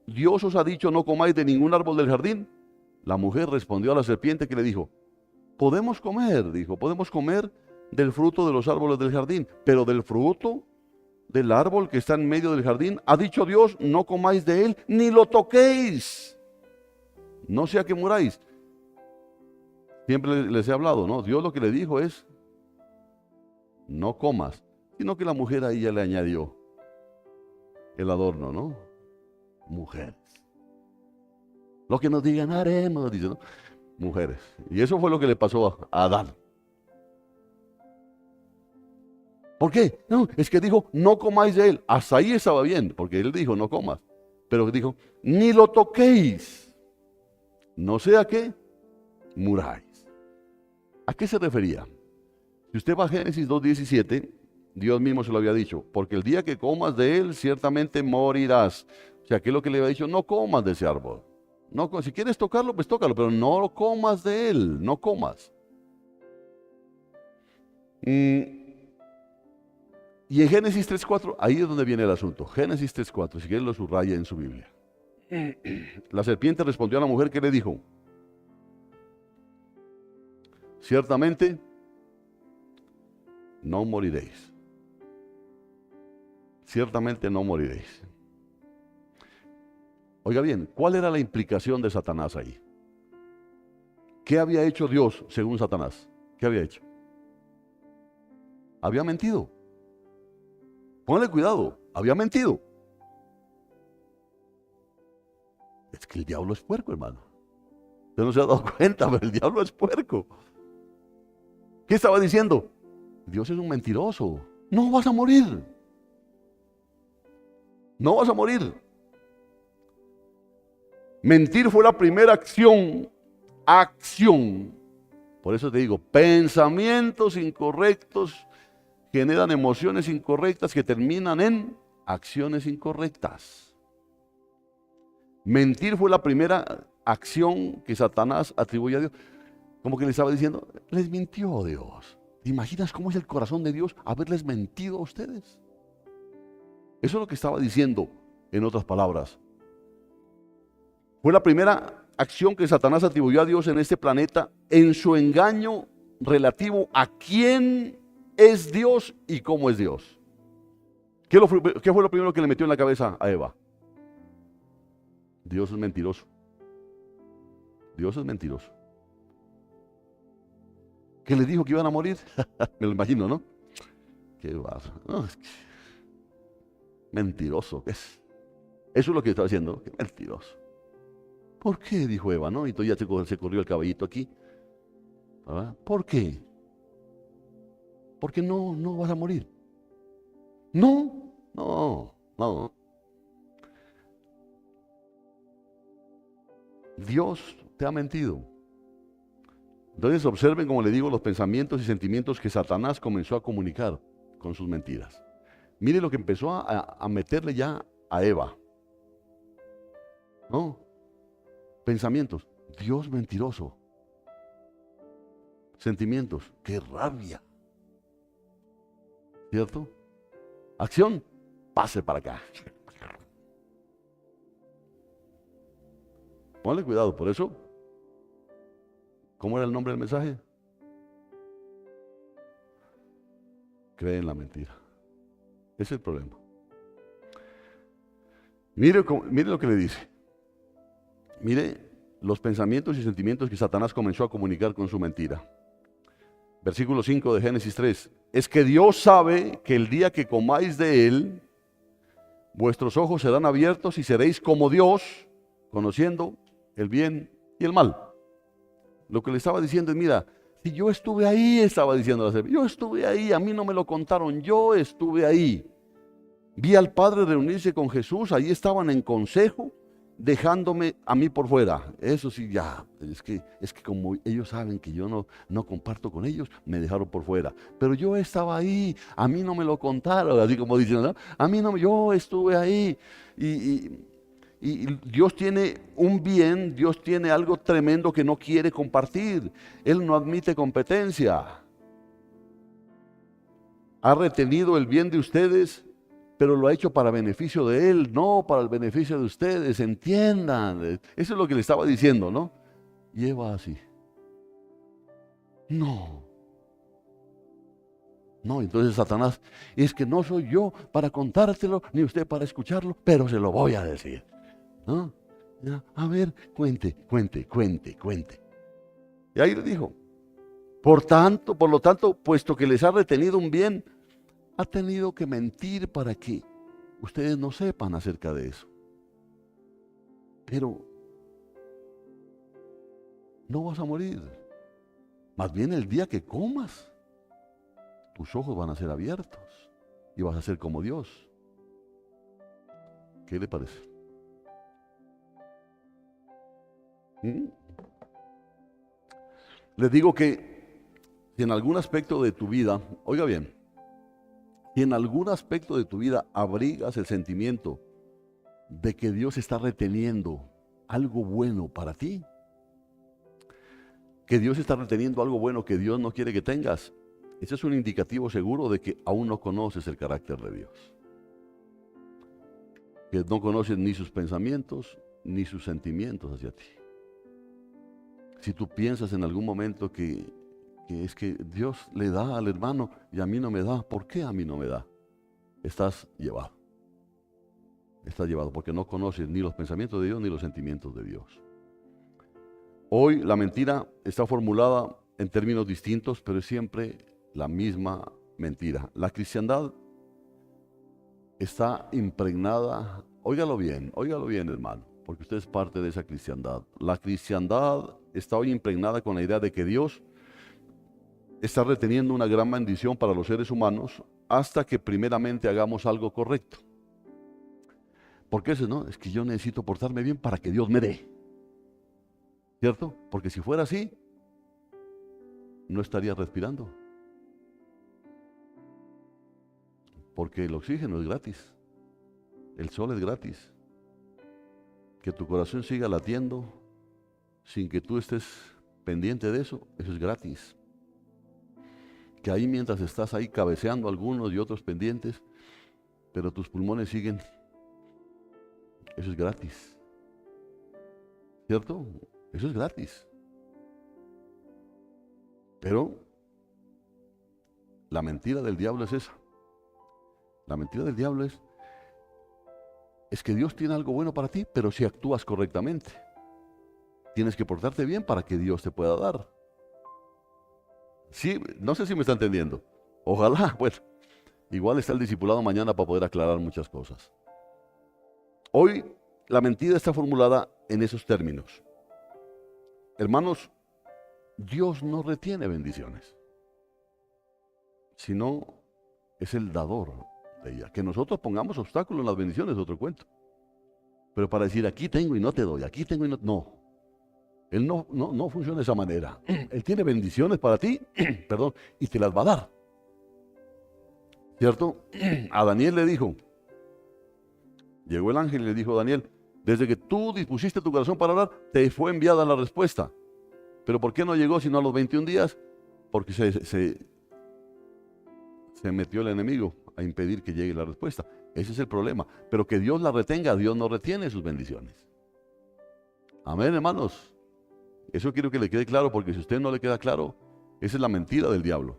Dios os ha dicho, no comáis de ningún árbol del jardín? La mujer respondió a la serpiente que le dijo, podemos comer, dijo, podemos comer del fruto de los árboles del jardín, pero del fruto del árbol que está en medio del jardín, ha dicho Dios, no comáis de él, ni lo toquéis, no sea que muráis. Siempre les he hablado, ¿no? Dios lo que le dijo es, no comas, sino que la mujer ahí ya le añadió el adorno, ¿no? Mujeres. Lo que nos digan haremos, dice, ¿no? Mujeres. Y eso fue lo que le pasó a Adán. ¿Por qué? No, es que dijo, no comáis de él. Hasta ahí estaba bien, porque él dijo, no comas. Pero dijo, ni lo toquéis, no sea que muráis. ¿A qué se refería? Si usted va a Génesis 2:17, Dios mismo se lo había dicho, porque el día que comas de él, ciertamente morirás. O sea, ¿qué es lo que le había dicho? No comas de ese árbol. No, si quieres tocarlo, pues tócalo, pero no lo comas de él, no comas. Y en Génesis 3:4, ahí es donde viene el asunto. Génesis 3:4, si quieren lo subraya en su Biblia. La serpiente respondió a la mujer que le dijo, ciertamente no moriréis. Ciertamente no moriréis. Oiga bien, ¿cuál era la implicación de Satanás ahí? ¿Qué había hecho Dios según Satanás? ¿Qué había hecho? Había mentido. Póngale cuidado, había mentido. Es que el diablo es puerco, hermano. Usted no se ha dado cuenta, pero el diablo es puerco. ¿Qué estaba diciendo? Dios es un mentiroso. No vas a morir. No vas a morir. Mentir fue la primera acción. Por eso te digo, pensamientos incorrectos generan emociones incorrectas que terminan en acciones incorrectas. Mentir fue la primera acción que Satanás atribuye a Dios. Como que le estaba diciendo, les mintió Dios. ¿Te imaginas cómo es el corazón de Dios haberles mentido a ustedes? Eso es lo que estaba diciendo, en otras palabras. Fue la primera acción que Satanás atribuyó a Dios en este planeta en su engaño relativo a quién es Dios y cómo es Dios. ¿Qué fue lo primero que le metió en la cabeza a Eva? Dios es mentiroso. Dios es mentiroso. ¿Qué les dijo que iban a morir? Me lo imagino, ¿no? Qué barro. No, es que mentiroso, ¿qué es? Eso es lo que estaba diciendo, qué mentiroso. ¿Por qué? Dijo Eva, ¿no? Y todavía se corrió el caballito aquí. ¿Verdad? ¿Por qué? Porque no vas a morir. No. Dios te ha mentido. Entonces observen, como le digo, los pensamientos y sentimientos que Satanás comenzó a comunicar con sus mentiras. Mire lo que empezó a meterle ya a Eva. ¿No? Pensamientos, Dios mentiroso. Sentimientos, qué rabia. ¿Cierto? Acción, pase para acá. Ponle cuidado, por eso. ¿Cómo era el nombre del mensaje? Cree en la mentira. Ese es el problema. Mire lo que le dice. Mire los pensamientos y sentimientos que Satanás comenzó a comunicar con su mentira. Versículo 5 de Génesis 3. Es que Dios sabe que el día que comáis de él, vuestros ojos serán abiertos y seréis como Dios, conociendo el bien y el mal. Lo que le estaba diciendo es, mira, si yo estuve ahí, estaba diciendo la serpiente, yo estuve ahí, a mí no me lo contaron, yo estuve ahí. Vi al Padre reunirse con Jesús, ahí estaban en consejo, dejándome a mí por fuera. Eso sí, ya, es que como ellos saben que yo no comparto con ellos, me dejaron por fuera. Pero yo estaba ahí, a mí no me lo contaron, así como dicen, ¿no? A mí no, yo estuve ahí. Y Dios tiene un bien, Dios tiene algo tremendo que no quiere compartir. Él no admite competencia. Ha retenido el bien de ustedes, pero lo ha hecho para beneficio de Él, no para el beneficio de ustedes, entiendan. Eso es lo que le estaba diciendo, ¿no? Y Eva así. No. No, entonces Satanás, es que no soy yo para contártelo, ni usted para escucharlo, pero se lo voy a decir. ¿No? Ya, a ver, cuente. Y ahí le dijo, por lo tanto, puesto que les ha retenido un bien, ha tenido que mentir para que ustedes no sepan acerca de eso. Pero no vas a morir. Más bien el día que comas, tus ojos van a ser abiertos y vas a ser como Dios. ¿Qué le parece? ¿Mm? Les digo que si en algún aspecto de tu vida, oiga bien, si en algún aspecto de tu vida abrigas el sentimiento de que Dios está reteniendo algo bueno para ti, que Dios está reteniendo algo bueno que Dios no quiere que tengas, ese es un indicativo seguro de que aún no conoces el carácter de Dios. Que no conoces ni sus pensamientos ni sus sentimientos hacia ti. Si tú piensas en algún momento que es que Dios le da al hermano y a mí no me da, ¿por qué a mí no me da? Estás llevado. Estás llevado porque no conoces ni los pensamientos de Dios ni los sentimientos de Dios. Hoy la mentira está formulada en términos distintos, pero es siempre la misma mentira. La cristiandad está impregnada, óigalo bien, hermano, porque usted es parte de esa cristiandad. La cristiandad está hoy impregnada con la idea de que Dios está reteniendo una gran bendición para los seres humanos hasta que primeramente hagamos algo correcto. Porque eso no, es que yo necesito portarme bien para que Dios me dé. ¿Cierto? Porque si fuera así, no estaría respirando. Porque el oxígeno es gratis. El sol es gratis. Que tu corazón siga latiendo sin que tú estés pendiente de eso, eso es gratis. Que ahí mientras estás ahí cabeceando algunos y otros pendientes, pero tus pulmones siguen, eso es gratis. ¿Cierto? Eso es gratis. Pero la mentira del diablo es esa. La mentira del diablo es que Dios tiene algo bueno para ti, pero si actúas correctamente. Tienes que portarte bien para que Dios te pueda dar. Sí, no sé si me está entendiendo. Ojalá, bueno, igual está el discipulado mañana para poder aclarar muchas cosas. Hoy la mentira está formulada en esos términos. Hermanos, Dios no retiene bendiciones, sino es el dador de ella. Que nosotros pongamos obstáculos en las bendiciones es otro cuento. Pero para decir aquí tengo y no te doy, aquí tengo y no. Él no funciona de esa manera. Él tiene bendiciones para ti, perdón, y te las va a dar. ¿Cierto? A Daniel le dijo, llegó el ángel y le dijo a Daniel, desde que tú dispusiste tu corazón para orar, te fue enviada la respuesta. ¿Pero por qué no llegó sino a los 21 días? Porque se metió el enemigo a impedir que llegue la respuesta. Ese es el problema. Pero que Dios la retenga, Dios no retiene sus bendiciones. Amén, hermanos. Eso quiero que le quede claro, porque si a usted no le queda claro, esa es la mentira del diablo.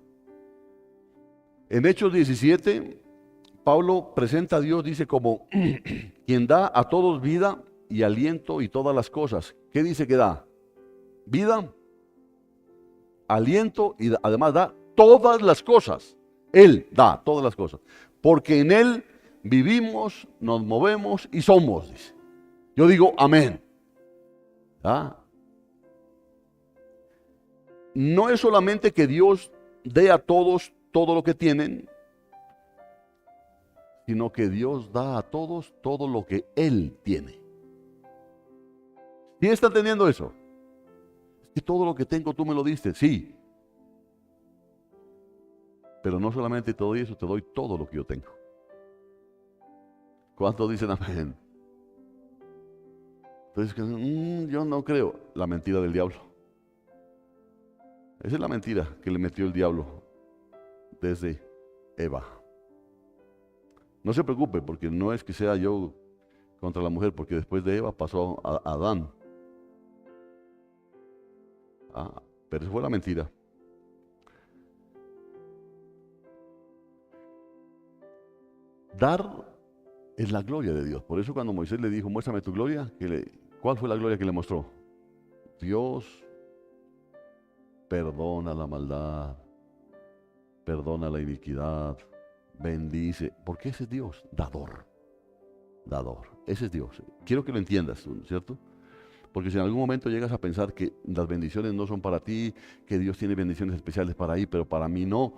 En Hechos 17, Pablo presenta a Dios, dice, como quien da a todos vida y aliento y todas las cosas. ¿Qué dice que da? Vida, aliento y además da todas las cosas. Él da todas las cosas. Porque en Él vivimos, nos movemos y somos, dice. Yo digo amén. ¿Ah? No es solamente que Dios dé a todos todo lo que tienen, sino que Dios da a todos todo lo que Él tiene. ¿Quién está entendiendo eso? Es que todo lo que tengo tú me lo diste, sí. Pero no solamente te doy eso, te doy todo lo que yo tengo. ¿Cuántos dicen amén? Entonces, yo no creo. La mentira del diablo. Esa es la mentira que le metió el diablo desde Eva. No se preocupe, porque no es que sea yo contra la mujer, porque después de Eva pasó a Adán. Pero esa fue la mentira. dar es la gloria de Dios. Por eso cuando Moisés le dijo, muéstrame tu gloria, ¿cuál fue la gloria que le mostró? Dios perdona la maldad, perdona la iniquidad, bendice, porque ese es Dios, dador, ese es Dios. Quiero que lo entiendas, ¿cierto? Porque si en algún momento llegas a pensar que las bendiciones no son para ti, que Dios tiene bendiciones especiales para ahí, pero para mí no,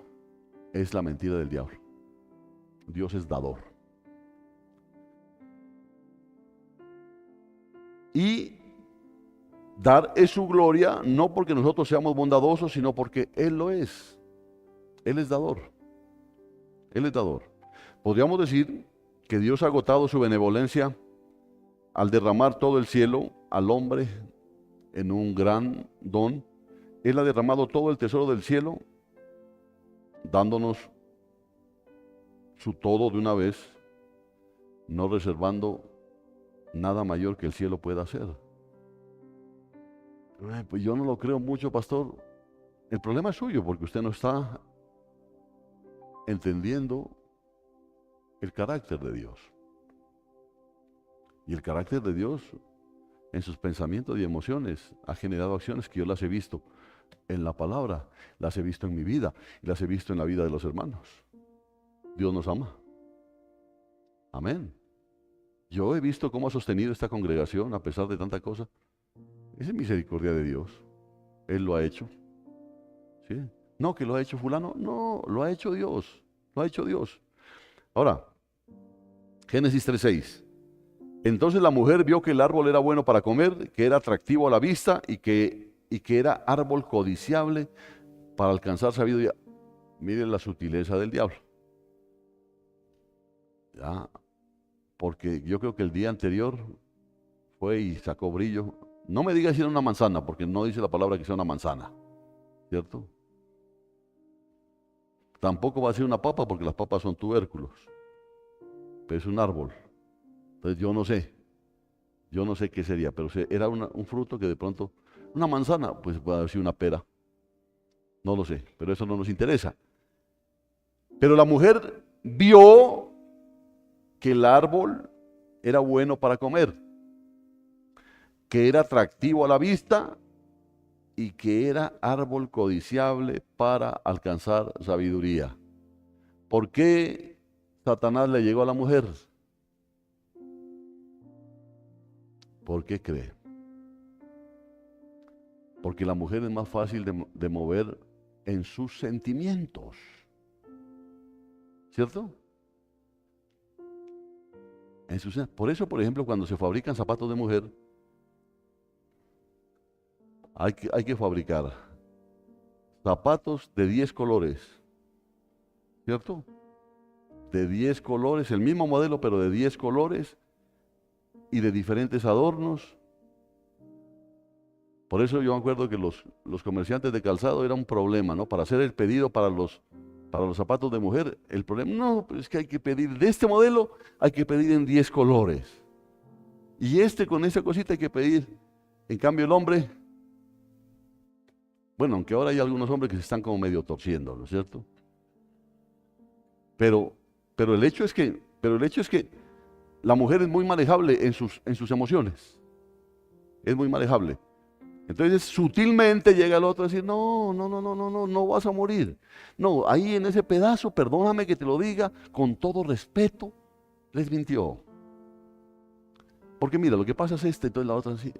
es la mentira del diablo. Dios es dador. Y dar es su gloria, no porque nosotros seamos bondadosos, sino porque Él lo es. Él es dador. Él es dador. Podríamos decir que Dios ha agotado su benevolencia al derramar todo el cielo al hombre en un gran don. Él ha derramado todo el tesoro del cielo, dándonos su todo de una vez, no reservando nada mayor que el cielo pueda hacer. Pues yo no lo creo mucho, pastor. El problema es suyo, porque usted no está entendiendo el carácter de Dios. Y el carácter de Dios en sus pensamientos y emociones ha generado acciones que yo las he visto en la palabra, las he visto en mi vida y las he visto en la vida de los hermanos. Dios nos ama. Amén. Yo he visto cómo ha sostenido esta congregación a pesar de tanta cosa. Esa es misericordia de Dios. Él lo ha hecho. ¿Sí? No, que lo ha hecho fulano. No, lo ha hecho Dios. Lo ha hecho Dios. Ahora, Génesis 3:6. Entonces la mujer vio que el árbol era bueno para comer, que era atractivo a la vista y que era árbol codiciable para alcanzar sabiduría. Miren la sutileza del diablo. Ya, porque yo creo que el día anterior fue y sacó brillo. No me diga si era una manzana, porque no dice la palabra que sea una manzana, ¿cierto? Tampoco va a ser una papa, porque las papas son tubérculos, pero es un árbol. Entonces yo no sé qué sería, pero era un fruto que de pronto, una manzana, pues puede haber sido una pera, no lo sé, pero eso no nos interesa. Pero la mujer vio que el árbol era bueno para comer, que era atractivo a la vista y que era árbol codiciable para alcanzar sabiduría. ¿Por qué Satanás le llegó a la mujer? ¿Por qué cree? Porque la mujer es más fácil de mover en sus sentimientos, ¿cierto? Por eso, por ejemplo, cuando se fabrican zapatos de mujer, hay que fabricar zapatos de 10 colores, ¿cierto? De 10 colores, el mismo modelo, pero de 10 colores y de diferentes adornos. Por eso yo me acuerdo que los comerciantes de calzado era un problema, ¿no? Para hacer el pedido para los zapatos de mujer, el problema, no, pues es que hay que pedir, de este modelo hay que pedir en 10 colores. Y con esa cosita hay que pedir. En cambio el hombre, bueno, aunque ahora hay algunos hombres que se están como medio torciendo, ¿no es cierto? Pero el hecho es que la mujer es muy manejable en sus emociones. Es muy manejable. Entonces sutilmente llega el otro a decir, no vas a morir. No, ahí en ese pedazo, perdóname que te lo diga, con todo respeto, les mintió. Porque mira, lo que pasa es entonces la otra dice,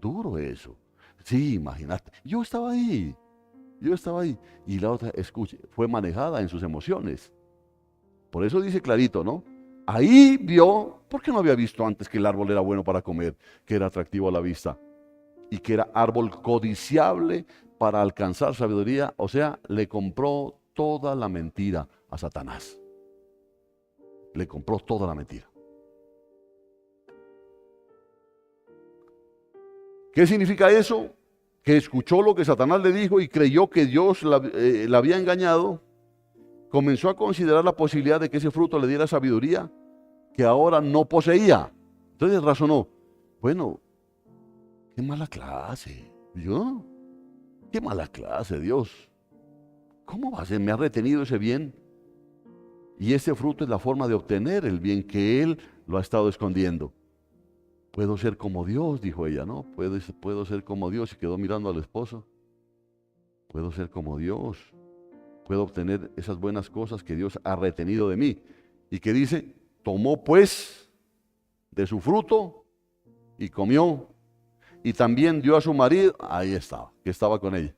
duro eso. Sí, imagínate, yo estaba ahí. Y la otra, escuche, fue manejada en sus emociones. Por eso dice clarito, ¿no? Ahí vio, porque no había visto antes que el árbol era bueno para comer, que era atractivo a la vista y que era árbol codiciable para alcanzar sabiduría. O sea, le compró toda la mentira a Satanás. Le compró toda la mentira. ¿Qué significa eso? Que escuchó lo que Satanás le dijo y creyó que Dios la había engañado. Comenzó a considerar la posibilidad de que ese fruto le diera sabiduría que ahora no poseía. Entonces razonó, bueno, qué mala clase, ¿yo? Qué mala clase, Dios. ¿Cómo va a ser? ¿Me ha retenido ese bien? Y ese fruto es la forma de obtener el bien que él lo ha estado escondiendo. Puedo ser como Dios, dijo ella, ¿no? Puedo ser como Dios. Y quedó mirando al esposo. Puedo ser como Dios. Puedo obtener esas buenas cosas que Dios ha retenido de mí. Y que dice, tomó pues de su fruto y comió. Y también dio a su marido, ahí estaba, que estaba con ella.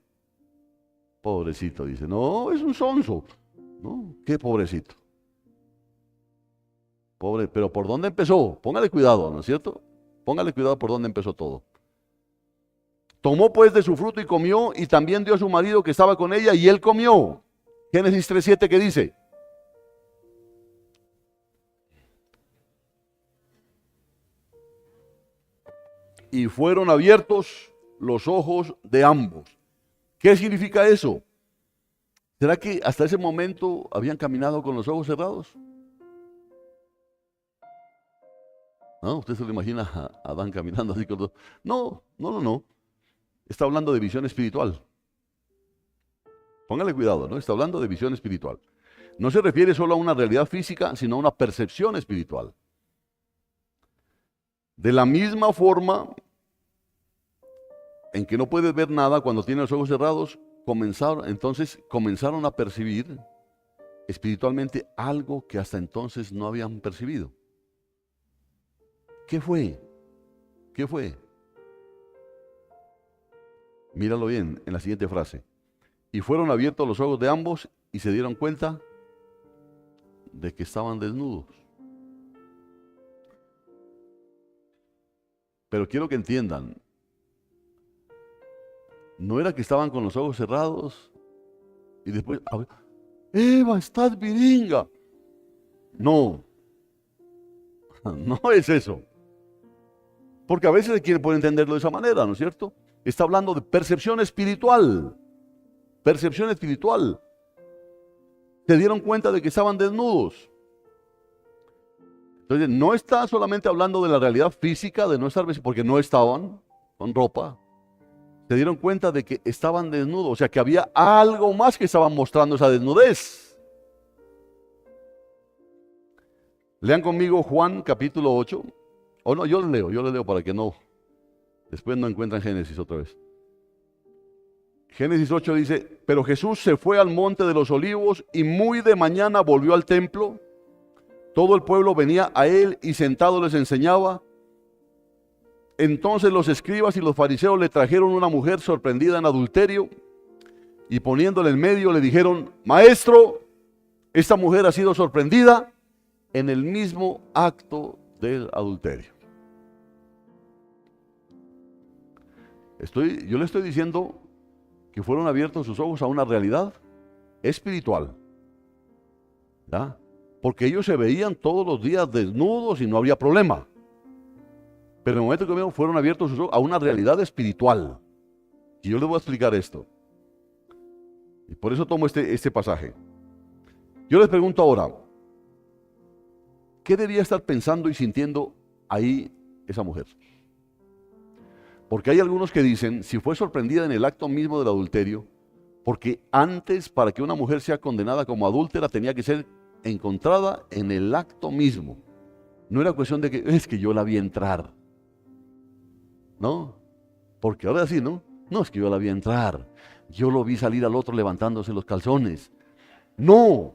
Pobrecito, dice, no, es un sonso. No, qué pobrecito. Pobre, pero ¿por dónde empezó? Póngale cuidado, ¿no es cierto? Póngale cuidado por dónde empezó todo. Tomó pues de su fruto y comió, y también dio a su marido que estaba con ella, y él comió. Génesis 3:7, ¿qué dice? Y fueron abiertos los ojos de ambos. ¿Qué significa eso? ¿Será que hasta ese momento habían caminado con los ojos cerrados? ¿No? ¿Usted se lo imagina a Adán caminando así con los... No, no, no, no. Está hablando de visión espiritual. Póngale cuidado, ¿no? Está hablando de visión espiritual. No se refiere solo a una realidad física, sino a una percepción espiritual. De la misma forma en que no puedes ver nada cuando tienes los ojos cerrados, comenzaron a percibir espiritualmente algo que hasta entonces no habían percibido. ¿Qué fue? ¿Qué fue? Míralo bien en la siguiente frase. Y fueron abiertos los ojos de ambos y se dieron cuenta de que estaban desnudos. Pero quiero que entiendan, no era que estaban con los ojos cerrados y después, Eva, estás viringa. No, no es eso. Porque a veces se puede entenderlo de esa manera, ¿no es cierto? Está hablando de percepción espiritual. Percepción espiritual. Se dieron cuenta de que estaban desnudos. Entonces, no está solamente hablando de la realidad física, de no estar vestidos, porque no estaban con ropa. Se dieron cuenta de que estaban desnudos, o sea que había algo más que estaban mostrando esa desnudez. Lean conmigo Juan capítulo 8. O no, yo les leo para que no, después no encuentran Génesis otra vez. Génesis 8 dice, pero Jesús se fue al monte de los olivos y muy de mañana volvió al templo. Todo el pueblo venía a él y sentado les enseñaba. Entonces los escribas y los fariseos le trajeron una mujer sorprendida en adulterio y poniéndole en medio le dijeron, Maestro, esta mujer ha sido sorprendida en el mismo acto del adulterio. Yo le estoy diciendo que fueron abiertos sus ojos a una realidad espiritual, ¿ya? Porque ellos se veían todos los días desnudos y no había problema. Pero en el momento que fueron abiertos sus ojos a una realidad espiritual. Y yo les voy a explicar esto. Y por eso tomo este pasaje. Yo les pregunto ahora, ¿qué debía estar pensando y sintiendo ahí esa mujer? Porque hay algunos que dicen, si fue sorprendida en el acto mismo del adulterio, porque antes, para que una mujer sea condenada como adúltera, tenía que ser encontrada en el acto mismo. No era cuestión de que, es que yo la vi entrar. No, porque ahora sí, ¿no? No, es que yo la vi entrar. Yo lo vi salir al otro levantándose los calzones. No,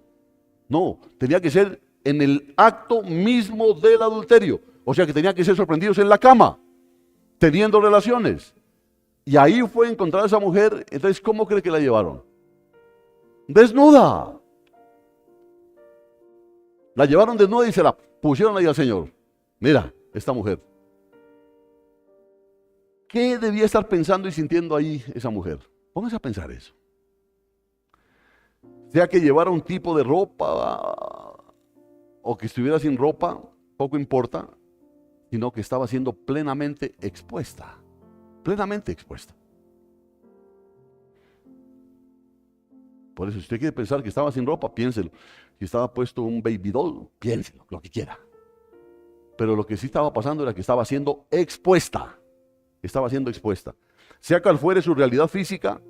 tenía que ser en el acto mismo del adulterio. O sea que tenía que ser sorprendidos en la cama, teniendo relaciones. Y ahí fue encontrada esa mujer. Entonces, ¿cómo cree que la llevaron? Desnuda. La llevaron desnuda y se la pusieron ahí al Señor. Mira, esta mujer. ¿Qué debía estar pensando y sintiendo ahí esa mujer? Póngase a pensar eso. Sea que llevara un tipo de ropa o que estuviera sin ropa, poco importa, sino que estaba siendo plenamente expuesta. Plenamente expuesta. Por eso, si usted quiere pensar que estaba sin ropa, piénselo. Si estaba puesto un baby doll, piénselo, lo que quiera. Pero lo que sí estaba pasando era que estaba siendo expuesta. Estaba siendo expuesta. Sea cual fuere su realidad física,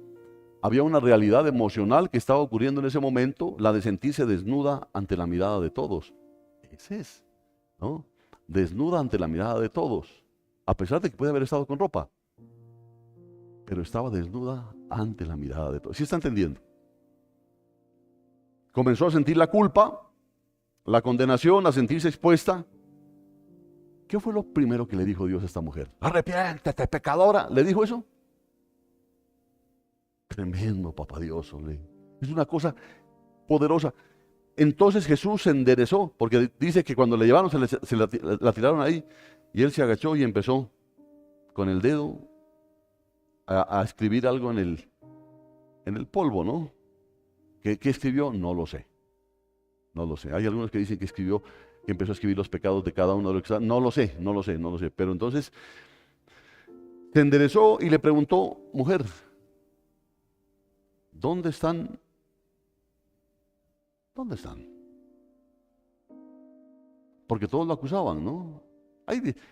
Había una realidad emocional que estaba ocurriendo en ese momento, la de sentirse desnuda ante la mirada de todos. Ese es, ¿no? Desnuda ante la mirada de todos, a pesar de que puede haber estado con ropa, pero estaba desnuda ante la mirada de todos. ¿Sí está entendiendo? Comenzó a sentir la culpa, la condenación, a sentirse expuesta. ¿Qué fue lo primero que le dijo Dios a esta mujer? Arrepiéntete, pecadora. ¿Le dijo eso? Tremendo, papá Dios. Hombre. Es una cosa poderosa. Entonces Jesús se enderezó, porque dice que cuando le llevaron la tiraron ahí, y él se agachó y empezó con el dedo a escribir algo en el polvo, ¿no? ¿Qué escribió? No lo sé. No lo sé. Hay algunos que dicen que empezó a escribir los pecados de cada uno de los que está. No lo sé. Pero entonces se enderezó y le preguntó, mujer, ¿dónde están? ¿Dónde están? Porque todos lo acusaban, ¿no?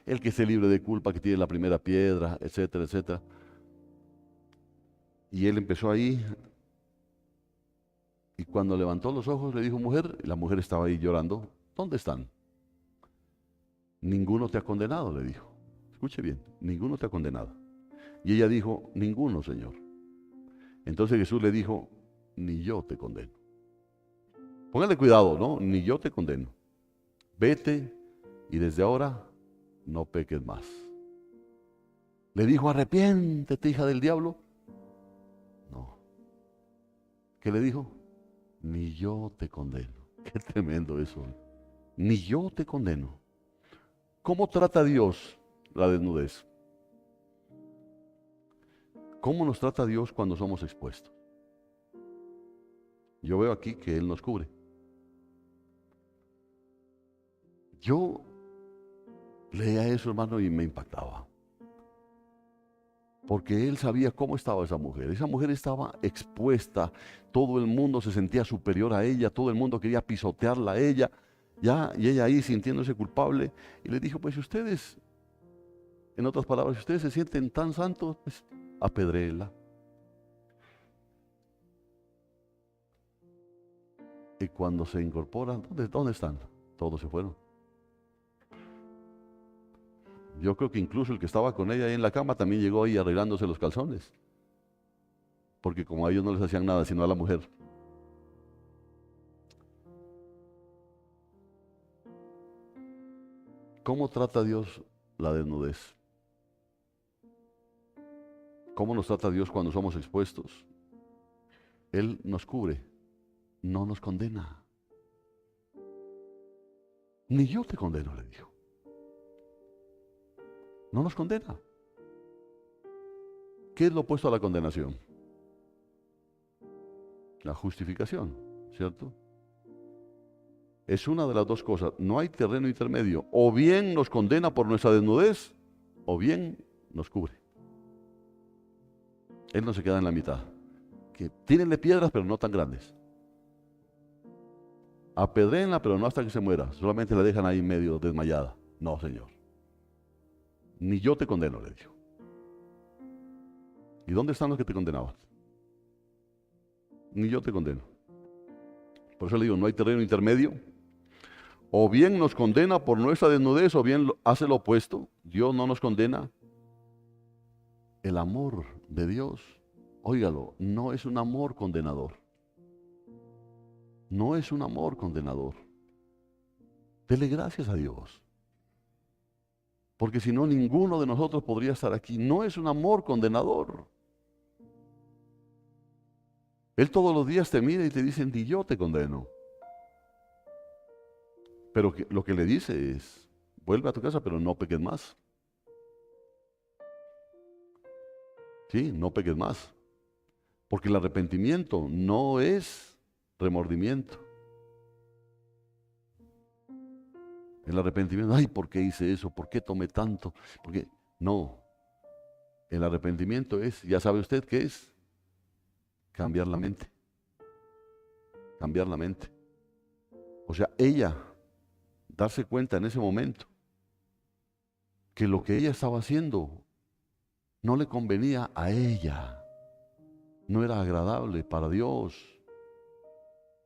El que esté libre de culpa, que tiene la primera piedra, etcétera, etcétera. Y él empezó ahí, y cuando levantó los ojos le dijo, mujer, y la mujer estaba ahí llorando, ¿dónde están? Ninguno te ha condenado, le dijo. Escuche bien, ninguno te ha condenado. Y ella dijo, ninguno, Señor. Entonces Jesús le dijo, ni yo te condeno. Póngale cuidado, ¿no? Ni yo te condeno. Vete y desde ahora no peques más. Le dijo, arrepiéntete, hija del diablo. No. ¿Qué le dijo? Ni yo te condeno. Qué tremendo eso. Ni yo te condeno. ¿Cómo trata Dios la desnudez? ¿Cómo nos trata Dios cuando somos expuestos? Yo veo aquí que Él nos cubre. Yo leía eso, hermano, y me impactaba. Porque Él sabía cómo estaba esa mujer. Esa mujer estaba expuesta. Todo el mundo se sentía superior a ella. Todo el mundo quería pisotearla a ella. Ya, y ella ahí sintiéndose culpable. Y le dijo, pues si ustedes, en otras palabras, si ustedes se sienten tan santos, pues apedréela. Y cuando se incorporan, ¿dónde están? Todos se fueron. Yo creo que incluso el que estaba con ella ahí en la cama también llegó ahí arreglándose los calzones. Porque como a ellos no les hacían nada, sino a la mujer. ¿Cómo trata Dios la desnudez? ¿Cómo nos trata Dios cuando somos expuestos? Él nos cubre, no nos condena. Ni yo te condeno, le dijo. No nos condena. ¿Qué es lo opuesto a la condenación? La justificación, ¿cierto? Es una de las dos cosas. No hay terreno intermedio. O bien nos condena por nuestra desnudez, o bien nos cubre. Él no se queda en la mitad. Que tírenle piedras, pero no tan grandes. Apedréenla, pero no hasta que se muera. Solamente la dejan ahí medio desmayada. No, Señor. Ni yo te condeno, le dijo. ¿Y dónde están los que te condenaban? Ni yo te condeno. Por eso le digo, no hay terreno intermedio. O bien nos condena por nuestra desnudez, o bien hace lo opuesto. Dios no nos condena. El amor de Dios, óigalo, no es un amor condenador. No es un amor condenador. Dele gracias a Dios. Porque si no, ninguno de nosotros podría estar aquí. No es un amor condenador. Él todos los días te mira y te dice, ni yo te condeno. Pero lo que le dice es, vuelve a tu casa, pero no peques más. Sí, no peques más. Porque el arrepentimiento no es remordimiento. El arrepentimiento, ay, ¿por qué hice eso? ¿Por qué tomé tanto? Porque no. El arrepentimiento es, ya sabe usted qué es, cambiar la mente. Cambiar la mente. O sea, ella darse cuenta en ese momento que lo que ella estaba haciendo no le convenía a ella. no era agradable para Dios.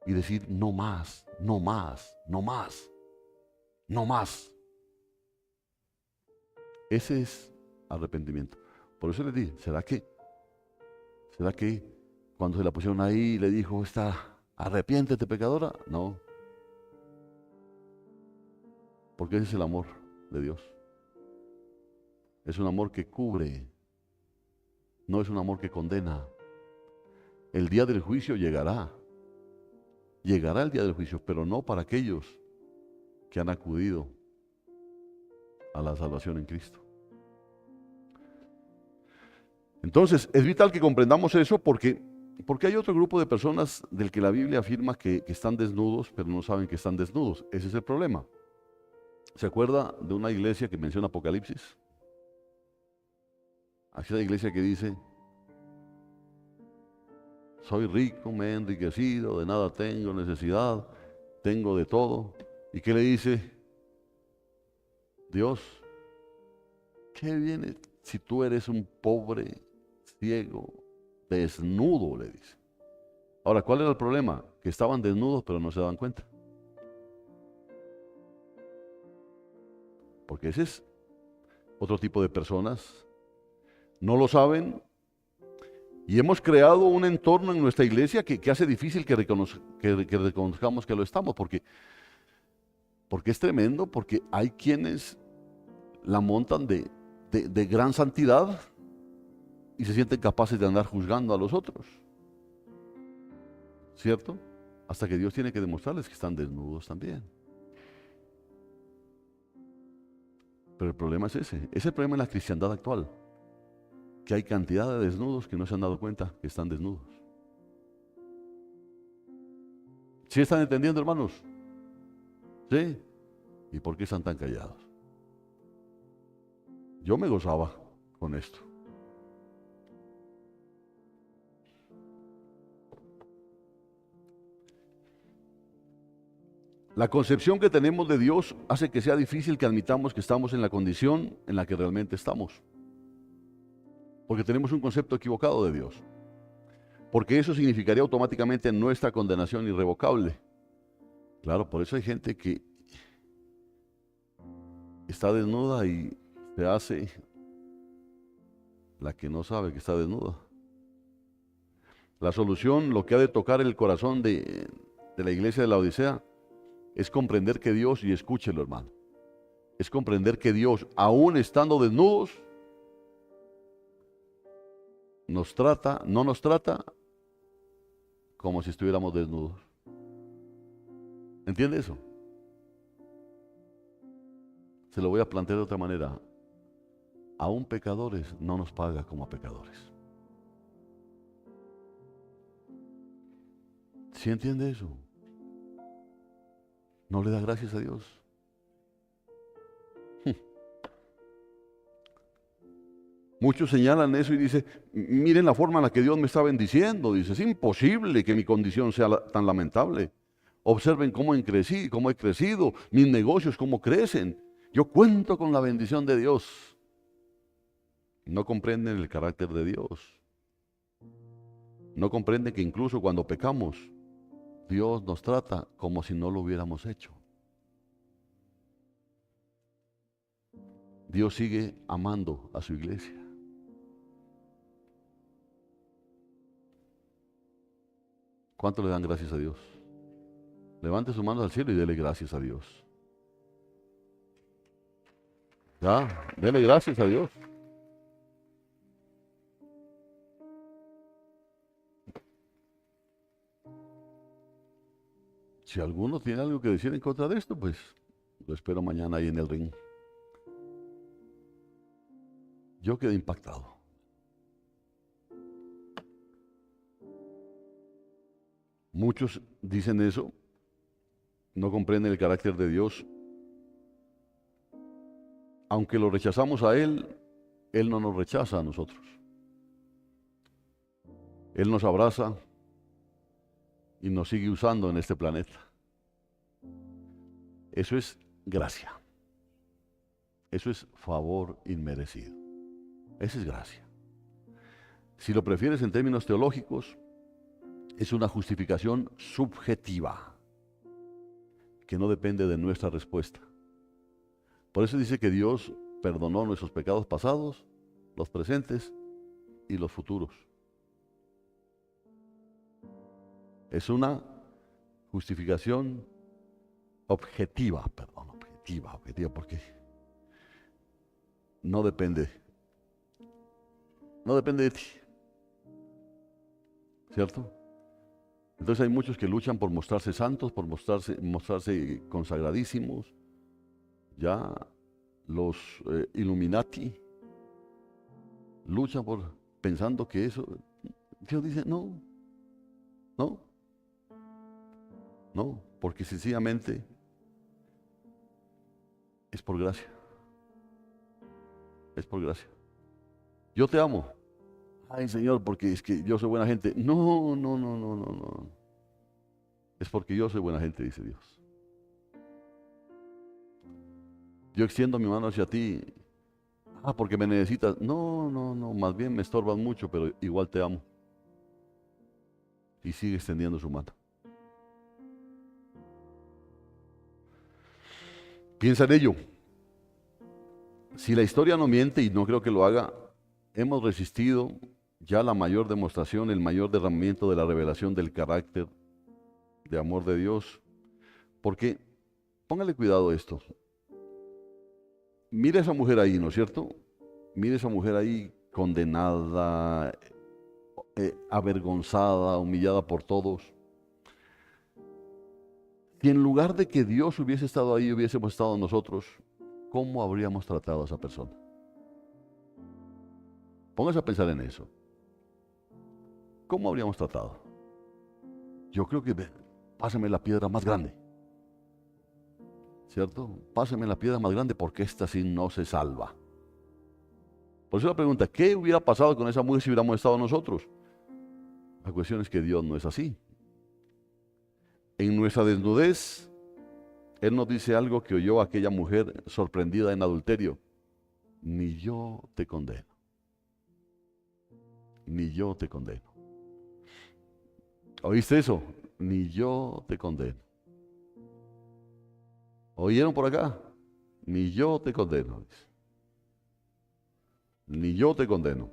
Y decir, no más, no más, no más, no más. Ese es arrepentimiento. Por eso les dije, ¿será que cuando se la pusieron ahí le dijo, arrepiéntete pecadora? No, porque ese es el amor de Dios. Es un amor que cubre, no es un amor que condena. El día del juicio llegará el día del juicio, pero no para aquellos que han acudido a la salvación en Cristo. Entonces, es vital que comprendamos eso porque hay otro grupo de personas del que la Biblia afirma que están desnudos, pero no saben que están desnudos. Ese es el problema. ¿Se acuerda de una iglesia que menciona Apocalipsis? Aquella iglesia que dice, soy rico, me he enriquecido, de nada tengo necesidad, tengo de todo. ¿Y qué le dice Dios? ¿Qué viene si tú eres un pobre, ciego, desnudo? Le dice. Ahora, ¿cuál era el problema? Que estaban desnudos pero no se daban cuenta. Porque ese es otro tipo de personas. No lo saben. Y hemos creado un entorno en nuestra iglesia que hace difícil que reconozcamos que lo estamos. Porque es tremendo, porque hay quienes la montan de gran santidad y se sienten capaces de andar juzgando a los otros. ¿Cierto? Hasta que Dios tiene que demostrarles que están desnudos también. Pero el problema es ese. Es el problema en la cristiandad actual. Que hay cantidad de desnudos que no se han dado cuenta que están desnudos. ¿Sí están entendiendo, hermanos? ¿Sí? ¿Y por qué están tan callados? Yo me gozaba con esto. La concepción que tenemos de Dios hace que sea difícil que admitamos que estamos en la condición en la que realmente estamos. Porque tenemos un concepto equivocado de Dios. Porque eso significaría automáticamente nuestra condenación irrevocable. Claro, por eso hay gente que está desnuda y se hace la que no sabe que está desnuda. La solución, lo que ha de tocar el corazón de la iglesia de la Odisea, es comprender que Dios, y escúchelo, hermano, es comprender que Dios, aún estando desnudos, no nos trata como si estuviéramos desnudos. ¿Entiende eso? Se lo voy a plantear de otra manera. Aún pecadores no nos paga como a pecadores. ¿Sí entiende eso? ¿No le da gracias a Dios? Muchos señalan eso y dicen, miren la forma en la que Dios me está bendiciendo. Dice, es imposible que mi condición sea tan lamentable. Observen cómo he crecido, mis negocios cómo crecen. Yo cuento con la bendición de Dios. No comprenden el carácter de Dios. No comprenden que incluso cuando pecamos, Dios nos trata como si no lo hubiéramos hecho. Dios sigue amando a su iglesia. ¿Cuánto le dan gracias a Dios? Levante sus manos al cielo y dele gracias a Dios. Ya, dele gracias a Dios. Si alguno tiene algo que decir en contra de esto, pues lo espero mañana ahí en el ring. Yo quedé impactado. Muchos dicen eso, no comprenden el carácter de Dios. Aunque lo rechazamos a Él, Él no nos rechaza a nosotros. Él nos abraza y nos sigue usando en este planeta. Eso es gracia. Eso es favor inmerecido. Esa es gracia. Si lo prefieres en términos teológicos, es una justificación subjetiva que no depende de nuestra respuesta. Por eso dice que Dios perdonó nuestros pecados pasados, los presentes y los futuros. Es una justificación objetiva, porque no depende de ti, ¿cierto? Entonces hay muchos que luchan por mostrarse santos, por mostrarse consagradísimos. Ya los Illuminati luchan pensando que eso. Dios dice, no, porque sencillamente es por gracia. Es por gracia. Yo te amo. Ay, Señor, porque es que yo soy buena gente. No. Es porque yo soy buena gente, dice Dios. Yo extiendo mi mano hacia ti. Porque me necesitas. No, más bien me estorbas mucho, pero igual te amo. Y sigue extendiendo su mano. Piensa en ello. Si la historia no miente, y no creo que lo haga, hemos resistido ya la mayor demostración, el mayor derramamiento de la revelación del carácter de amor de Dios. Porque, póngale cuidado a esto. Mira esa mujer ahí, ¿no es cierto? Mira esa mujer ahí condenada, avergonzada, humillada por todos. Si en lugar de que Dios hubiese estado ahí, hubiésemos estado nosotros, ¿cómo habríamos tratado a esa persona? Póngase a pensar en eso. ¿Cómo habríamos tratado? Yo creo que pásame la piedra más grande. ¿Cierto? Pásame la piedra más grande porque esta sí no se salva. Por eso la pregunta, ¿qué hubiera pasado con esa mujer si hubiéramos estado nosotros? La cuestión es que Dios no es así. En nuestra desnudez, Él nos dice algo que oyó aquella mujer sorprendida en adulterio. Ni yo te condeno. Ni yo te condeno. ¿Oíste eso? Ni yo te condeno. ¿Oyeron por acá? Ni yo te condeno. Ni yo te condeno.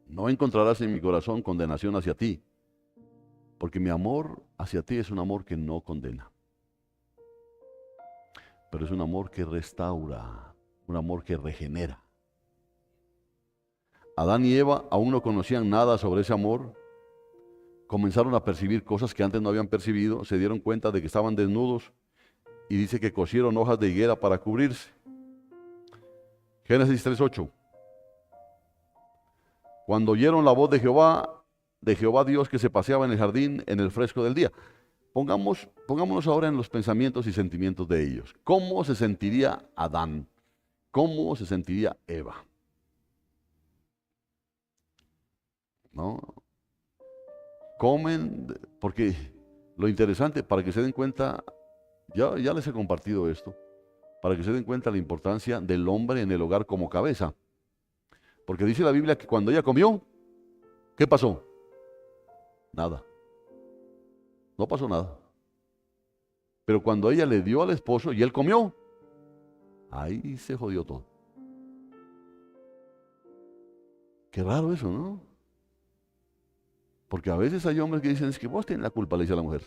No encontrarás en mi corazón condenación hacia ti, porque mi amor hacia ti es un amor que no condena, pero es un amor que restaura, un amor que regenera. Adán y Eva aún no conocían nada sobre ese amor. Comenzaron a percibir cosas que antes no habían percibido, se dieron cuenta de que estaban desnudos y dice que cosieron hojas de higuera para cubrirse. Génesis 3:8. Cuando oyeron la voz de Jehová Dios que se paseaba en el jardín en el fresco del día. Pongámonos ahora en los pensamientos y sentimientos de ellos. ¿Cómo se sentiría Adán? ¿Cómo se sentiría Eva? ¿No? Comen, porque lo interesante, para que se den cuenta, ya les he compartido esto, para que se den cuenta la importancia del hombre en el hogar como cabeza. Porque dice la Biblia que cuando ella comió, ¿qué pasó? Nada. No pasó nada. Pero cuando ella le dio al esposo y él comió, ahí se jodió todo. Qué raro eso, ¿no? Porque a veces hay hombres que dicen, es que vos tenés la culpa, le dice a la mujer.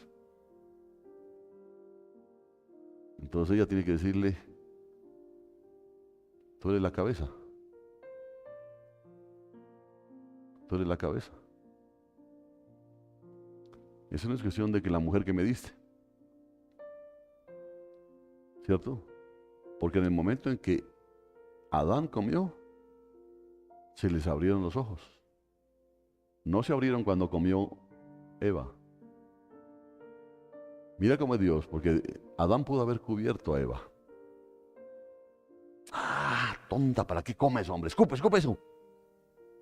Entonces ella tiene que decirle, tú eres la cabeza. Tú eres la cabeza. Eso no es cuestión de que la mujer que me diste. ¿Cierto? Porque en el momento en que Adán comió, se les abrieron los ojos. No se abrieron cuando comió Eva. Mira cómo es Dios, porque Adán pudo haber cubierto a Eva. Tonta, ¿para qué comes, hombre? Escupe eso.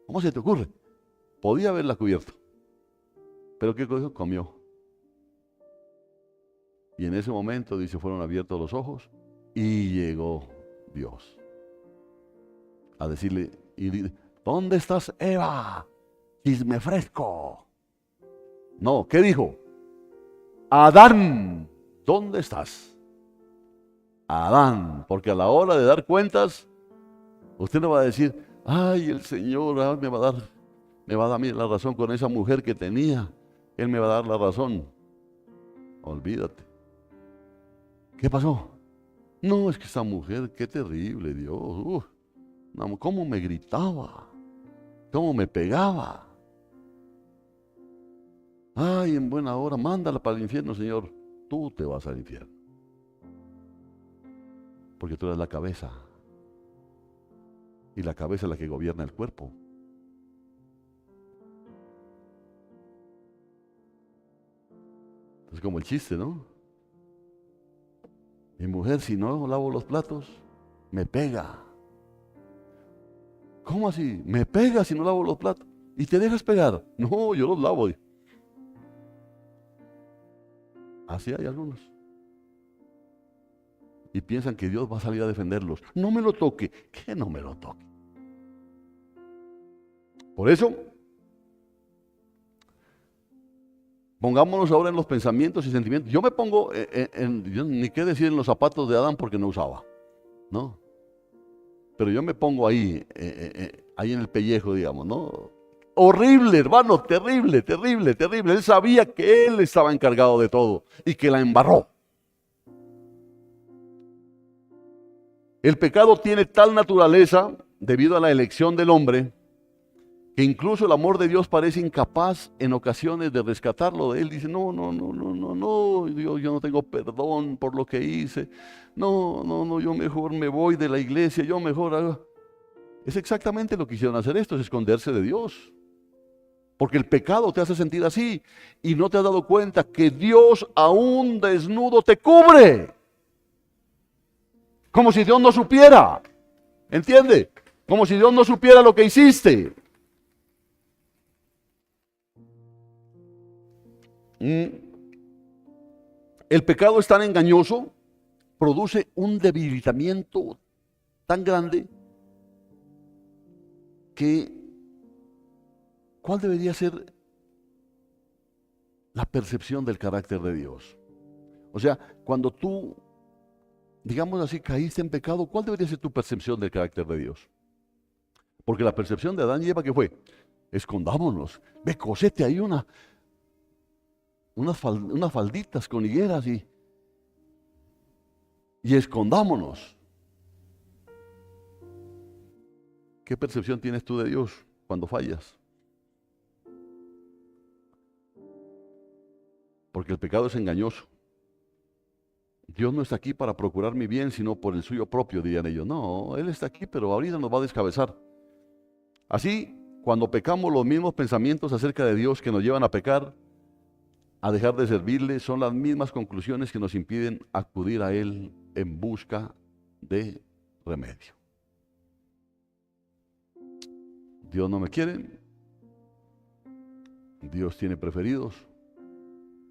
¿Cómo se te ocurre? Podía haberla cubierto. Pero ¿qué cogió? Comió. Y en ese momento, dice, fueron abiertos los ojos y llegó Dios a decirle, ¿dónde estás, Eva? chisme fresco. No, ¿qué dijo? Adán, ¿dónde estás? Adán, porque a la hora de dar cuentas, usted no va a decir, ay, el Señor me va a dar a mí la razón con esa mujer que tenía. Él me va a dar la razón. Olvídate. ¿Qué pasó? No, es que esa mujer, qué terrible, Dios. No, cómo me gritaba, cómo me pegaba. Ay, en buena hora, mándala para el infierno, Señor. Tú te vas al infierno. Porque tú eres la cabeza. Y la cabeza es la que gobierna el cuerpo. Es como el chiste, ¿no? Mi mujer, si no lavo los platos, me pega. ¿Cómo así? Me pega si no lavo los platos. ¿Y te dejas pegar? No, yo los lavo. Así hay algunos. Y piensan que Dios va a salir a defenderlos. No me lo toque. ¿Qué no me lo toque? Por eso, pongámonos ahora en los pensamientos y sentimientos. Yo me pongo, yo ni qué decir en los zapatos de Adán porque no usaba, ¿no? Pero yo me pongo ahí, ahí en el pellejo, digamos, ¿no? Horrible, hermano, terrible, terrible, terrible. Él sabía que él estaba encargado de todo y que la embarró. El pecado tiene tal naturaleza, debido a la elección del hombre, que incluso el amor de Dios parece incapaz en ocasiones de rescatarlo de él. Dice, no, Dios, yo no tengo perdón por lo que hice. No, yo mejor me voy de la iglesia, yo mejor hago. Es exactamente lo que quisieron hacer esto, es esconderse de Dios. Porque el pecado te hace sentir así y no te has dado cuenta que Dios aún desnudo te cubre. Como si Dios no supiera. ¿Entiende? Como si Dios no supiera lo que hiciste. El pecado es tan engañoso, produce un debilitamiento tan grande que ¿cuál debería ser la percepción del carácter de Dios? O sea, cuando tú, digamos así, caíste en pecado, ¿cuál debería ser tu percepción del carácter de Dios? Porque la percepción de Adán y Eva, ¿qué fue? Escondámonos, ve, cosete ahí unas falditas con higueras y escondámonos. ¿Qué percepción tienes tú de Dios cuando fallas? Porque el pecado es engañoso. Dios no está aquí para procurar mi bien, sino por el suyo propio, dirían ellos. No, Él está aquí, pero ahorita nos va a descabezar. Así, cuando pecamos, los mismos pensamientos acerca de Dios que nos llevan a pecar, a dejar de servirle, son las mismas conclusiones que nos impiden acudir a Él en busca de remedio. Dios no me quiere, Dios tiene preferidos,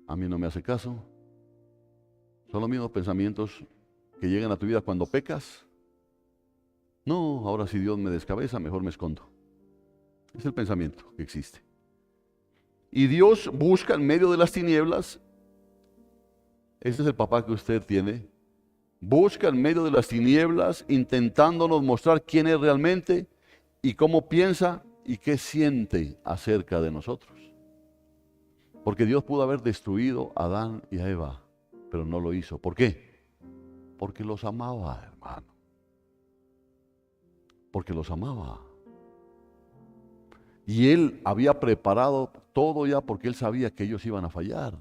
a mí no me hace caso. Son los mismos pensamientos que llegan a tu vida cuando pecas. No, ahora si Dios me descabeza, mejor me escondo. Es el pensamiento que existe. Y Dios busca en medio de las tinieblas, este es el papá que usted tiene, busca en medio de las tinieblas intentándonos mostrar quién es realmente y cómo piensa y qué siente acerca de nosotros. Porque Dios pudo haber destruido a Adán y a Eva, pero no lo hizo. ¿Por qué? Porque los amaba, hermano. Porque los amaba. Y Él había preparado todo ya porque Él sabía que ellos iban a fallar.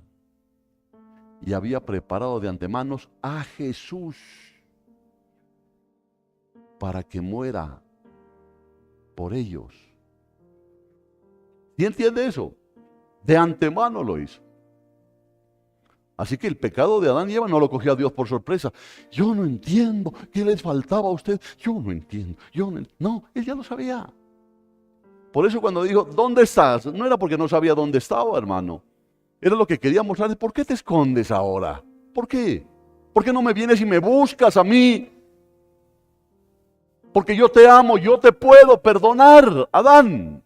Y había preparado de antemano a Jesús para que muera por ellos. ¿Sí entiende eso? De antemano lo hizo. Así que el pecado de Adán y Eva no lo cogió a Dios por sorpresa. Yo no entiendo qué les faltaba a usted. Yo no entiendo. No, Él ya lo sabía. Por eso cuando dijo, ¿dónde estás? No era porque no sabía dónde estaba, hermano. Era lo que quería mostrarles. ¿Por qué te escondes ahora? ¿Por qué? ¿Por qué no me vienes y me buscas a mí? Porque yo te amo, yo te puedo perdonar, Adán.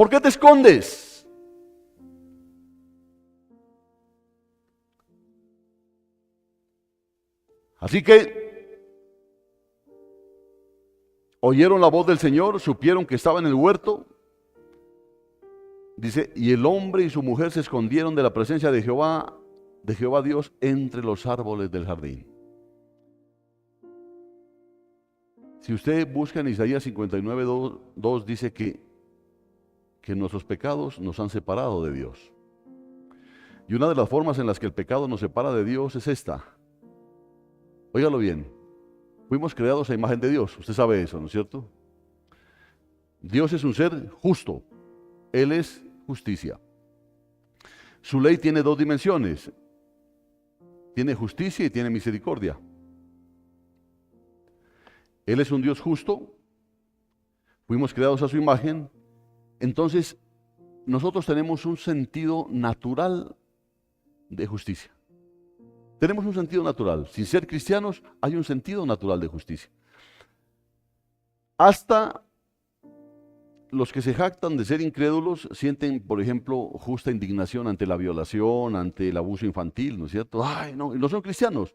¿Por qué te escondes? Así que oyeron la voz del Señor, supieron que estaba en el huerto. Dice, y el hombre y su mujer se escondieron de la presencia de Jehová Dios, entre los árboles del jardín. Si usted busca en Isaías 59:2, dice que nuestros pecados nos han separado de Dios. Y una de las formas en las que el pecado nos separa de Dios es esta. Óigalo bien, fuimos creados a imagen de Dios, usted sabe eso, ¿no es cierto? Dios es un ser justo, Él es justicia. Su ley tiene dos dimensiones, tiene justicia y tiene misericordia. Él es un Dios justo, fuimos creados a su imagen, entonces nosotros tenemos un sentido natural de justicia. Tenemos un sentido natural. Sin ser cristianos, hay un sentido natural de justicia. Hasta los que se jactan de ser incrédulos sienten, por ejemplo, justa indignación ante la violación, ante el abuso infantil, ¿no es cierto? Ay, no, y no son cristianos.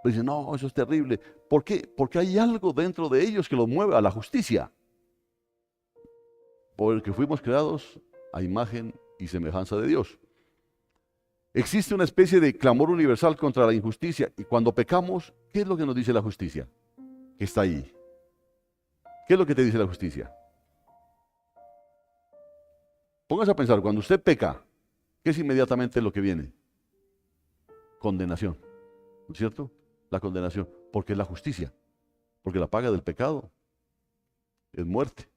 Dicen, no, eso es terrible. ¿Por qué? Porque hay algo dentro de ellos que los mueve a la justicia. Porque fuimos creados a imagen y semejanza de Dios. Existe una especie de clamor universal contra la injusticia, y cuando pecamos, ¿qué es lo que nos dice la justicia? Que está ahí. ¿Qué es lo que te dice la justicia? Póngase a pensar, cuando usted peca, ¿qué es inmediatamente lo que viene? Condenación, ¿no es cierto? La condenación, porque es la justicia, porque la paga del pecado es muerte.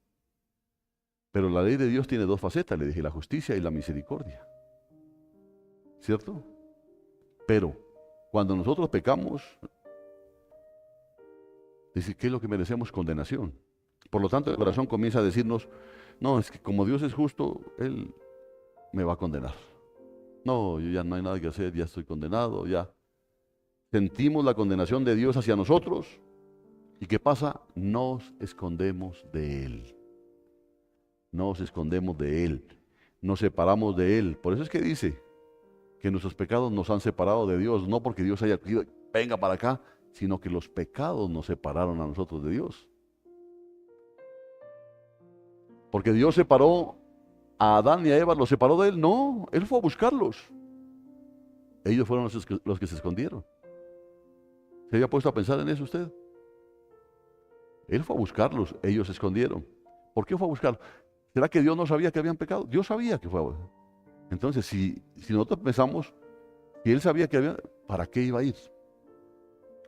Pero la ley de Dios tiene dos facetas, le dije, la justicia y la misericordia. ¿Cierto? Pero cuando nosotros pecamos, dice, ¿qué es lo que merecemos? Condenación. Por lo tanto, el corazón comienza a decirnos, no, es que como Dios es justo, Él me va a condenar. No, yo ya no hay nada que hacer, ya estoy condenado, ya. Sentimos la condenación de Dios hacia nosotros, ¿y qué pasa? Nos escondemos de Él. Nos escondemos de Él. Nos separamos de Él. Por eso es que dice que nuestros pecados nos han separado de Dios, no porque Dios haya querido, venga para acá, sino que los pecados nos separaron a nosotros de Dios. Porque Dios separó a Adán y a Eva, ¿los separó de Él? No, Él fue a buscarlos. Ellos fueron los que se escondieron. ¿Se había puesto a pensar en eso usted? Él fue a buscarlos, ellos se escondieron. ¿Por qué fue a buscarlos? ¿Será que Dios no sabía que habían pecado? Dios sabía que fue a buscar. Entonces, si nosotros pensamos que Él sabía que había, ¿para qué iba a ir?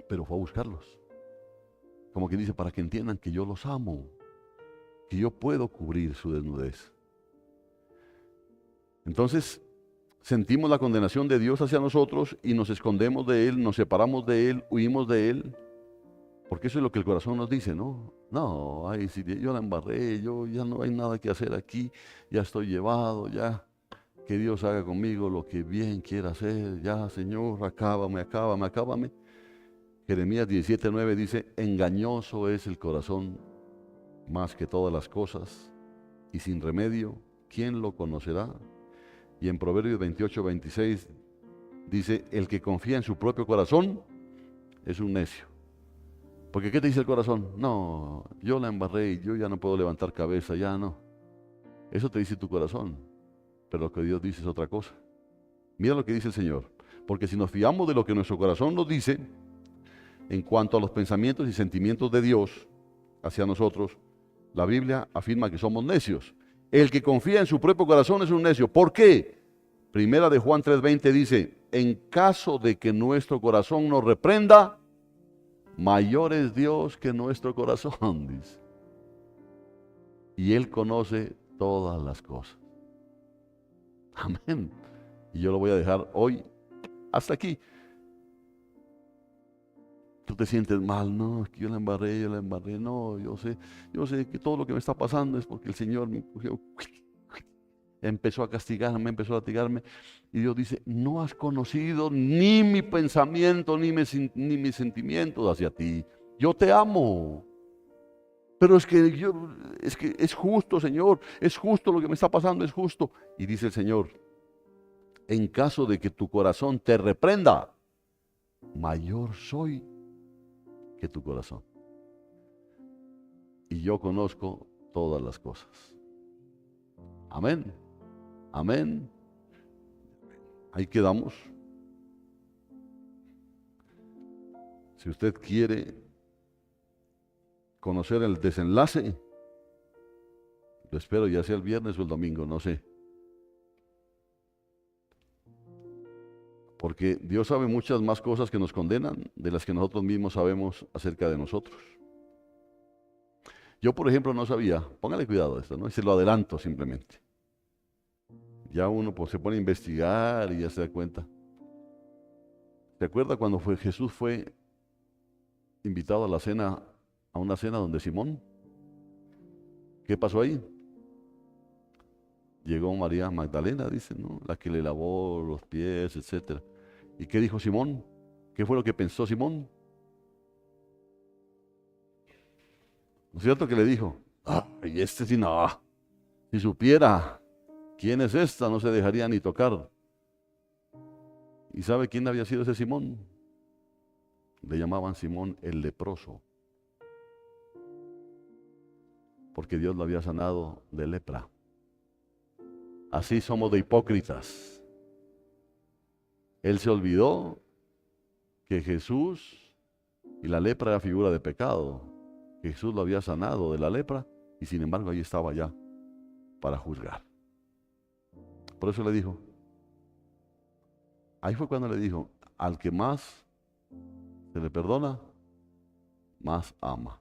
Pero fue a buscarlos. Como quien dice, para que entiendan que yo los amo, que yo puedo cubrir su desnudez. Entonces, sentimos la condenación de Dios hacia nosotros y nos escondemos de Él, nos separamos de Él, huimos de Él, porque eso es lo que el corazón nos dice, ¿no? No, ay, si yo la embarré, yo ya no hay nada que hacer aquí, ya estoy llevado, ya. Que Dios haga conmigo lo que bien quiera hacer. Ya, Señor, acábame. Jeremías 17:9 dice, engañoso es el corazón más que todas las cosas, y sin remedio, ¿quién lo conocerá? Y en Proverbios 28:26 dice, el que confía en su propio corazón es un necio. Porque ¿qué te dice el corazón? No, yo la embarré y yo ya no puedo levantar cabeza, ya no. Eso te dice tu corazón. Pero lo que Dios dice es otra cosa. Mira lo que dice el Señor. Porque si nos fiamos de lo que nuestro corazón nos dice, en cuanto a los pensamientos y sentimientos de Dios hacia nosotros, la Biblia afirma que somos necios. El que confía en su propio corazón es un necio. ¿Por qué? Primera de Juan 3:20 dice, en caso de que nuestro corazón nos reprenda, mayor es Dios que nuestro corazón, dice. Y Él conoce todas las cosas. Amén. Y yo lo voy a dejar hoy hasta aquí. Tú te sientes mal, no, es que yo la embarré, no, yo sé que todo lo que me está pasando es porque el Señor me cogió, empezó a castigarme, empezó a latigarme, y Dios dice, no has conocido ni mi pensamiento, ni mis sentimientos hacia ti. Yo te amo, pero es que es justo, Señor, es justo lo que me está pasando, es justo. Y dice el Señor, en caso de que tu corazón te reprenda, mayor soy que tu corazón. Y yo conozco todas las cosas. Amén. Amén. Ahí quedamos. Si usted quiere conocer el desenlace, lo espero ya sea el viernes o el domingo, no sé. Porque Dios sabe muchas más cosas que nos condenan de las que nosotros mismos sabemos acerca de nosotros. Yo, por ejemplo, no sabía, póngale cuidado a esto, ¿no? Y se lo adelanto simplemente. Ya uno pues, se pone a investigar y ya se da cuenta. ¿Se acuerda cuando Jesús fue invitado a la cena, a una cena donde Simón? ¿Qué pasó ahí? Llegó María Magdalena, dice, ¿no? La que le lavó los pies, etcétera. ¿Y qué dijo Simón? ¿Qué fue lo que pensó Simón? ¿No es cierto que le dijo? Y este sí no, si supiera quién es esta, no se dejaría ni tocar. ¿Y sabe quién había sido ese Simón? Le llamaban Simón el leproso, porque Dios lo había sanado de lepra. Así somos de hipócritas. Él se olvidó que Jesús y la lepra era figura de pecado. Jesús lo había sanado de la lepra y sin embargo ahí estaba ya para juzgar. Por eso le dijo, ahí fue cuando le dijo, al que más se le perdona, más ama.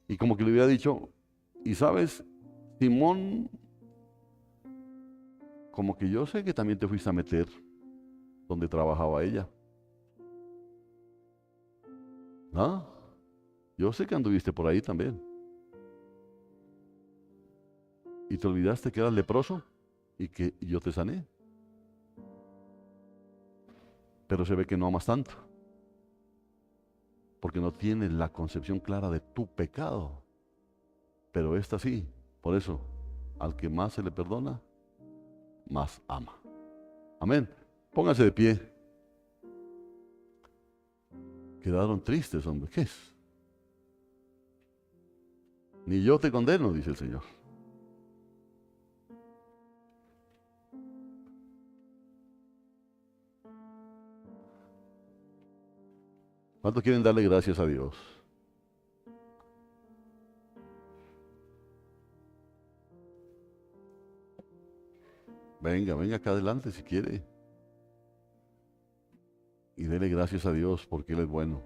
Y como que le hubiera dicho, y sabes, Simón, como que yo sé que también te fuiste a meter donde trabajaba ella. ¿Ah? Yo sé que anduviste por ahí también. Y te olvidaste que eras leproso y que yo te sané. Pero se ve que no amas tanto. Porque no tienes la concepción clara de tu pecado. Pero esta sí. Por eso, al que más se le perdona, más ama. Amén. Pónganse de pie. Quedaron tristes, hombre. ¿Qué es? Ni yo te condeno, dice el Señor. ¿Cuántos quieren darle gracias a Dios? Venga, venga acá adelante si quiere. Y dele gracias a Dios porque Él es bueno.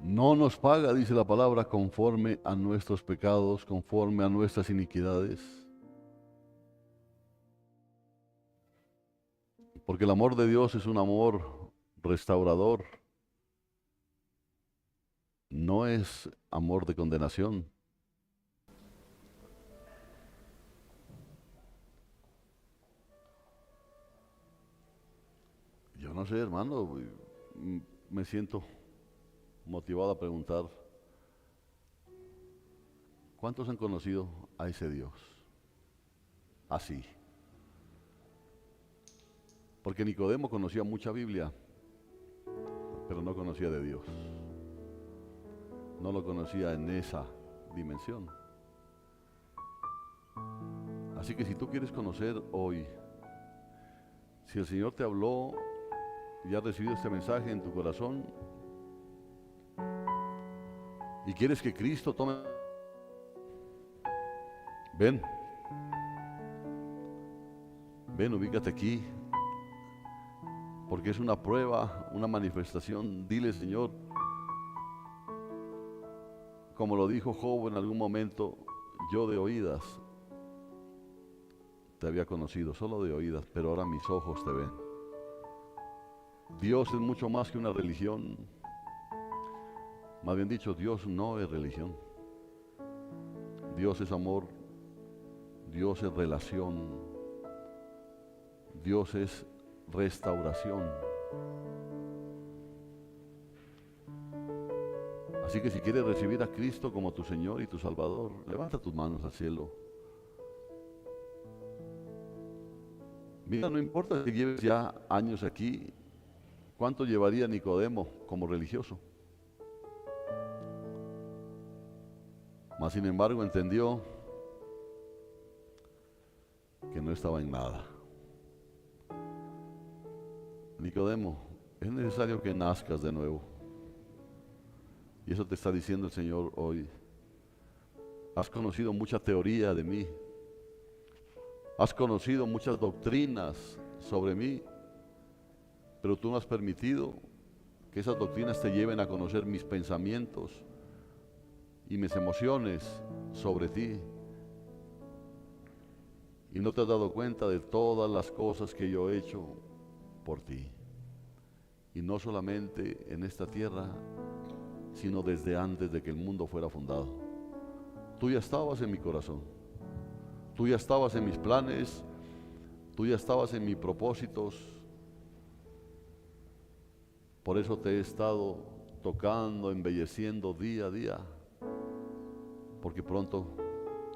No nos paga, dice la palabra, conforme a nuestros pecados, conforme a nuestras iniquidades. Porque el amor de Dios es un amor restaurador. No es amor de condenación. Yo no sé, hermano, me siento motivado a preguntar, ¿cuántos han conocido a ese Dios? Así. Porque Nicodemo conocía mucha Biblia, pero no conocía de Dios. No lo conocía en esa dimensión. Así que si tú quieres conocer hoy, si el Señor te habló y has recibido este mensaje en tu corazón y quieres que Cristo tome... Ven, ubícate aquí, porque es una prueba, una manifestación. Dile, Señor, como lo dijo Job en algún momento, yo de oídas te había conocido, solo de oídas, pero ahora mis ojos te ven. Dios es mucho más que una religión. Más bien dicho, Dios no es religión. Dios es amor Dios es relación. Dios es restauración. Así que si quieres recibir a Cristo como tu Señor y tu Salvador, levanta tus manos al cielo. Mira, no importa si lleves ya años aquí, ¿cuánto llevaría Nicodemo como religioso? Mas sin embargo entendió que no estaba en nada. Nicodemo, es necesario que nazcas de nuevo. Y eso te está diciendo el Señor hoy. Has conocido mucha teoría de mí. Has conocido muchas doctrinas sobre mí. Pero tú no has permitido que esas doctrinas te lleven a conocer mis pensamientos y mis emociones sobre ti. Y no te has dado cuenta de todas las cosas que yo he hecho por ti. Y no solamente en esta tierra, sino desde antes de que el mundo fuera fundado. Tú ya estabas en mi corazón. Tú ya estabas en mis planes. Tú ya estabas en mis propósitos. Por eso te he estado tocando, embelleciendo día a día. Porque pronto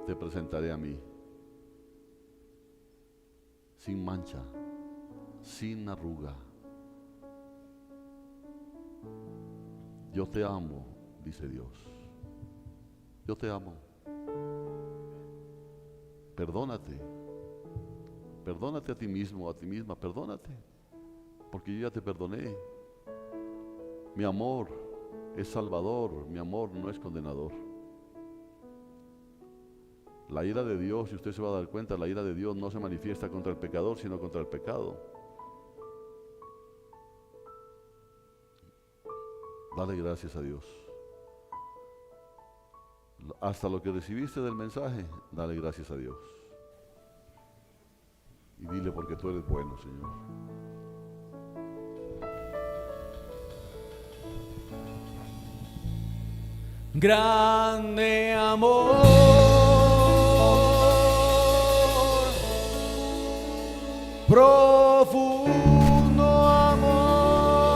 te presentaré a mí. Sin mancha, sin arruga. Yo te amo, dice Dios. Yo te amo. Perdónate. Perdónate a ti mismo, a ti misma, perdónate. Porque yo ya te perdoné. Mi amor es salvador, mi amor no es condenador. La ira de Dios, y usted se va a dar cuenta, la ira de Dios no se manifiesta contra el pecador, sino contra el pecado. Dale gracias a Dios. Hasta lo que recibiste del mensaje, dale gracias a Dios. Y dile porque tú eres bueno, Señor. Grande amor, profundo amor,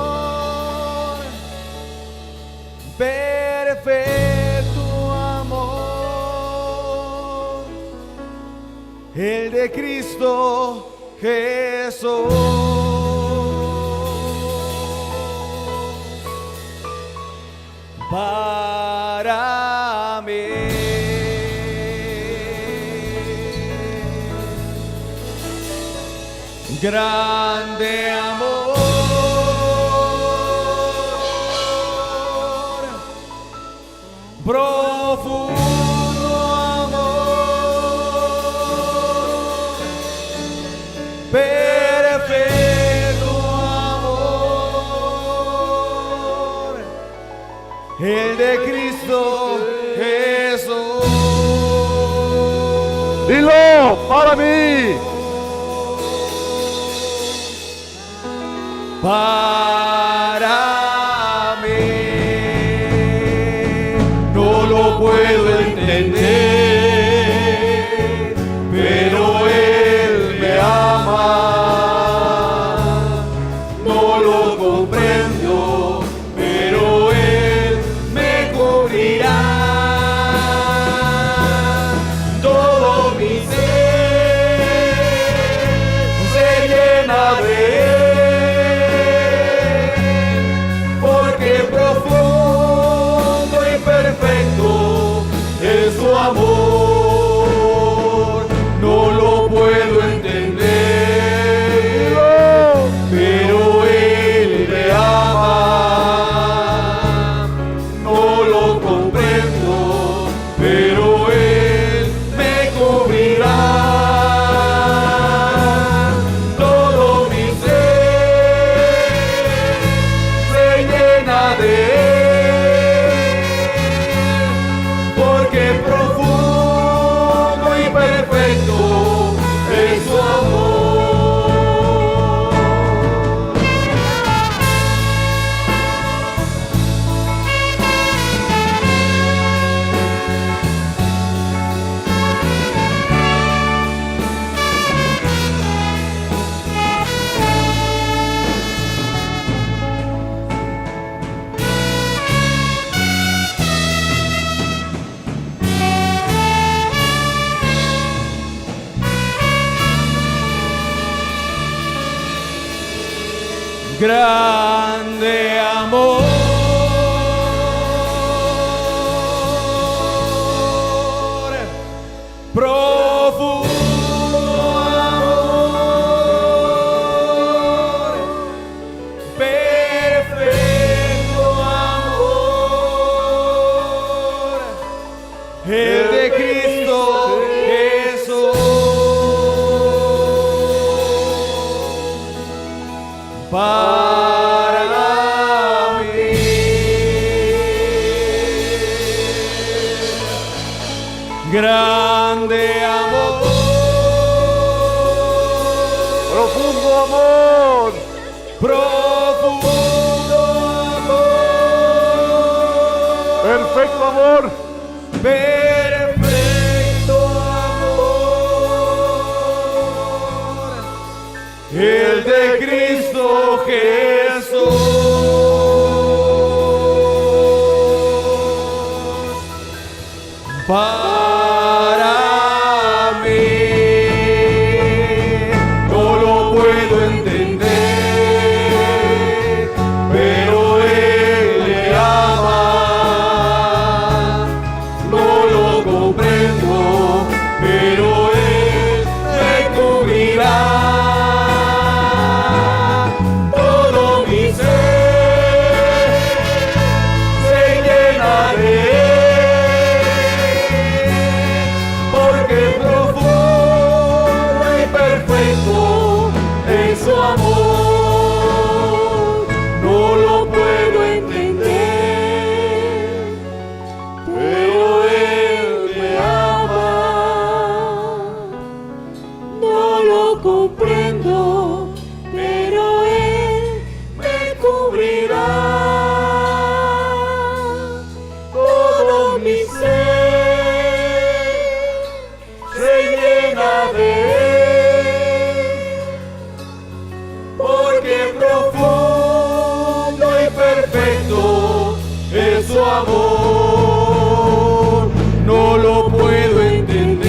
perfecto amor, el de Cristo Jesús. Para mí, grande amor, profundo amor, perfecto amor, el de Cristo Jesús. Dilo, para mí. Para mí, no lo puedo entender, pero Él me ama. No lo comprendo, pero Él me cubrirá. Todo mi ser se llena de Él. Profundo y perfecto es su amor. el de Cristo Jesús. Para mí. Grande amor. Profundo amor. Profundo amor. Perfecto amor. Perfecto amor. El de Cristo Jesús. Para mí. No lo puedo entender, pero Él me ama. No lo comprendo, pero Él me cubrirá. Todo mi ser se llena de Él, porque profundo y perfecto es su amor. No lo puedo entender, pero Él me ama. No lo comprendo, pero Él me cubrirá. Todo mi ser se llena de Él, porque profundo y perfecto es su amor. No lo puedo entender,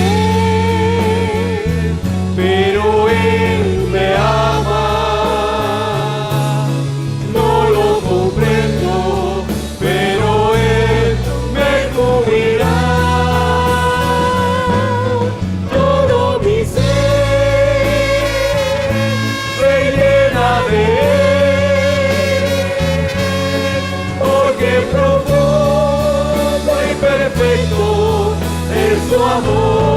pero Él me ama. No lo comprendo, pero Él me cubrirá. Todo mi ser se llena de Él, porque profundo y perfecto es su amor.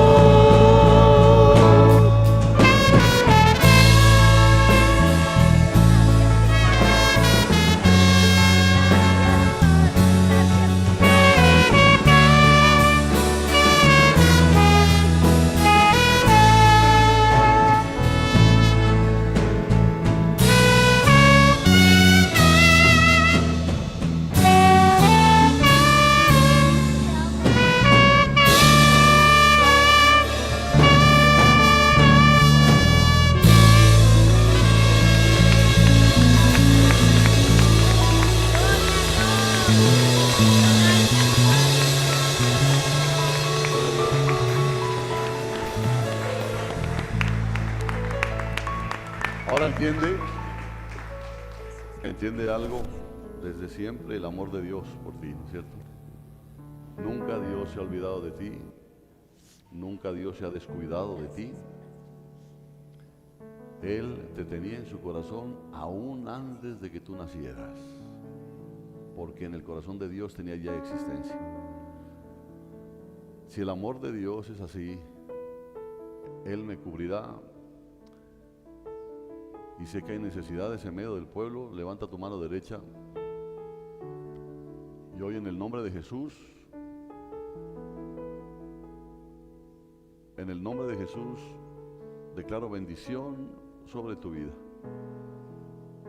Ahora entiende algo desde siempre, el amor de Dios por ti, ¿no es cierto? Nunca Dios se ha olvidado de ti, nunca Dios se ha descuidado de ti. Él te tenía en su corazón aún antes de que tú nacieras, porque en el corazón de Dios tenía ya existencia. Si el amor de Dios es así, Él me cubrirá. Y sé que hay necesidades en medio del pueblo. Levanta tu mano derecha. Y hoy en el nombre de Jesús, en el nombre de Jesús, declaro bendición sobre tu vida.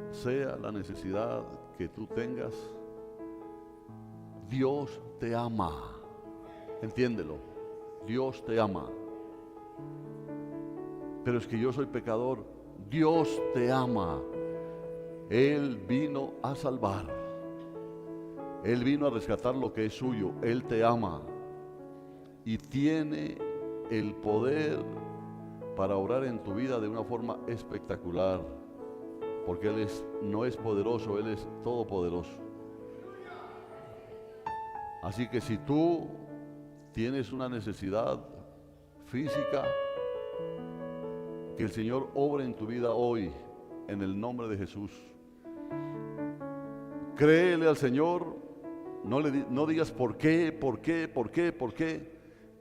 Sea la necesidad que tú tengas, Dios te ama. Entiéndelo, Dios te ama. Pero es que yo soy pecador. Dios te ama. Él vino a salvar. Él vino a rescatar lo que es suyo. Él te ama. Y tiene el poder para obrar en tu vida de una forma espectacular. Porque Él no es poderoso, Él es todopoderoso. Así que si tú tienes una necesidad física, que el Señor obre en tu vida hoy, en el nombre de Jesús. Créele al Señor, no digas por qué,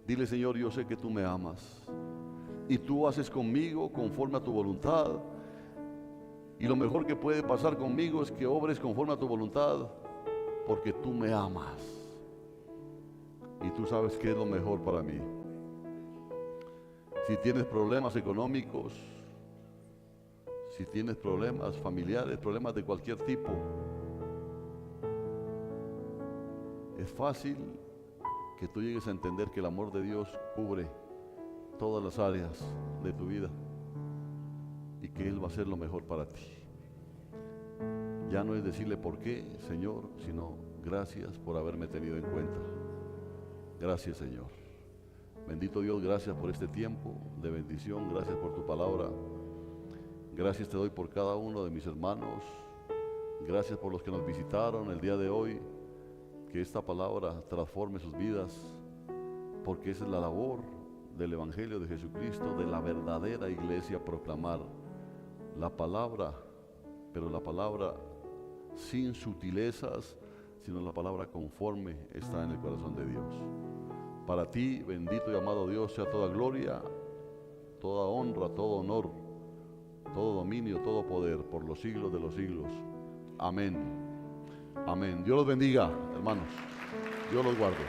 Dile, Señor, yo sé que tú me amas y tú haces conmigo conforme a tu voluntad. Y lo mejor que puede pasar conmigo es que obres conforme a tu voluntad, porque tú me amas y tú sabes qué es lo mejor para mí. Si tienes problemas económicos, si tienes problemas familiares, problemas de cualquier tipo, es fácil que tú llegues a entender que el amor de Dios cubre todas las áreas de tu vida y que Él va a hacer lo mejor para ti. Ya no es decirle por qué, Señor, sino gracias por haberme tenido en cuenta. Gracias, Señor. Bendito Dios, gracias por este tiempo de bendición, gracias por tu palabra. Gracias te doy por cada uno de mis hermanos. Gracias por los que nos visitaron el día de hoy. Que esta palabra transforme sus vidas, porque esa es la labor del Evangelio de Jesucristo, de la verdadera iglesia, proclamar la palabra, pero la palabra sin sutilezas, sino la palabra conforme está en el corazón de Dios. Para ti, bendito y amado Dios, sea toda gloria, toda honra, todo honor, todo dominio, todo poder, por los siglos de los siglos. Amén. Amén. Dios los bendiga, hermanos. Dios los guarde.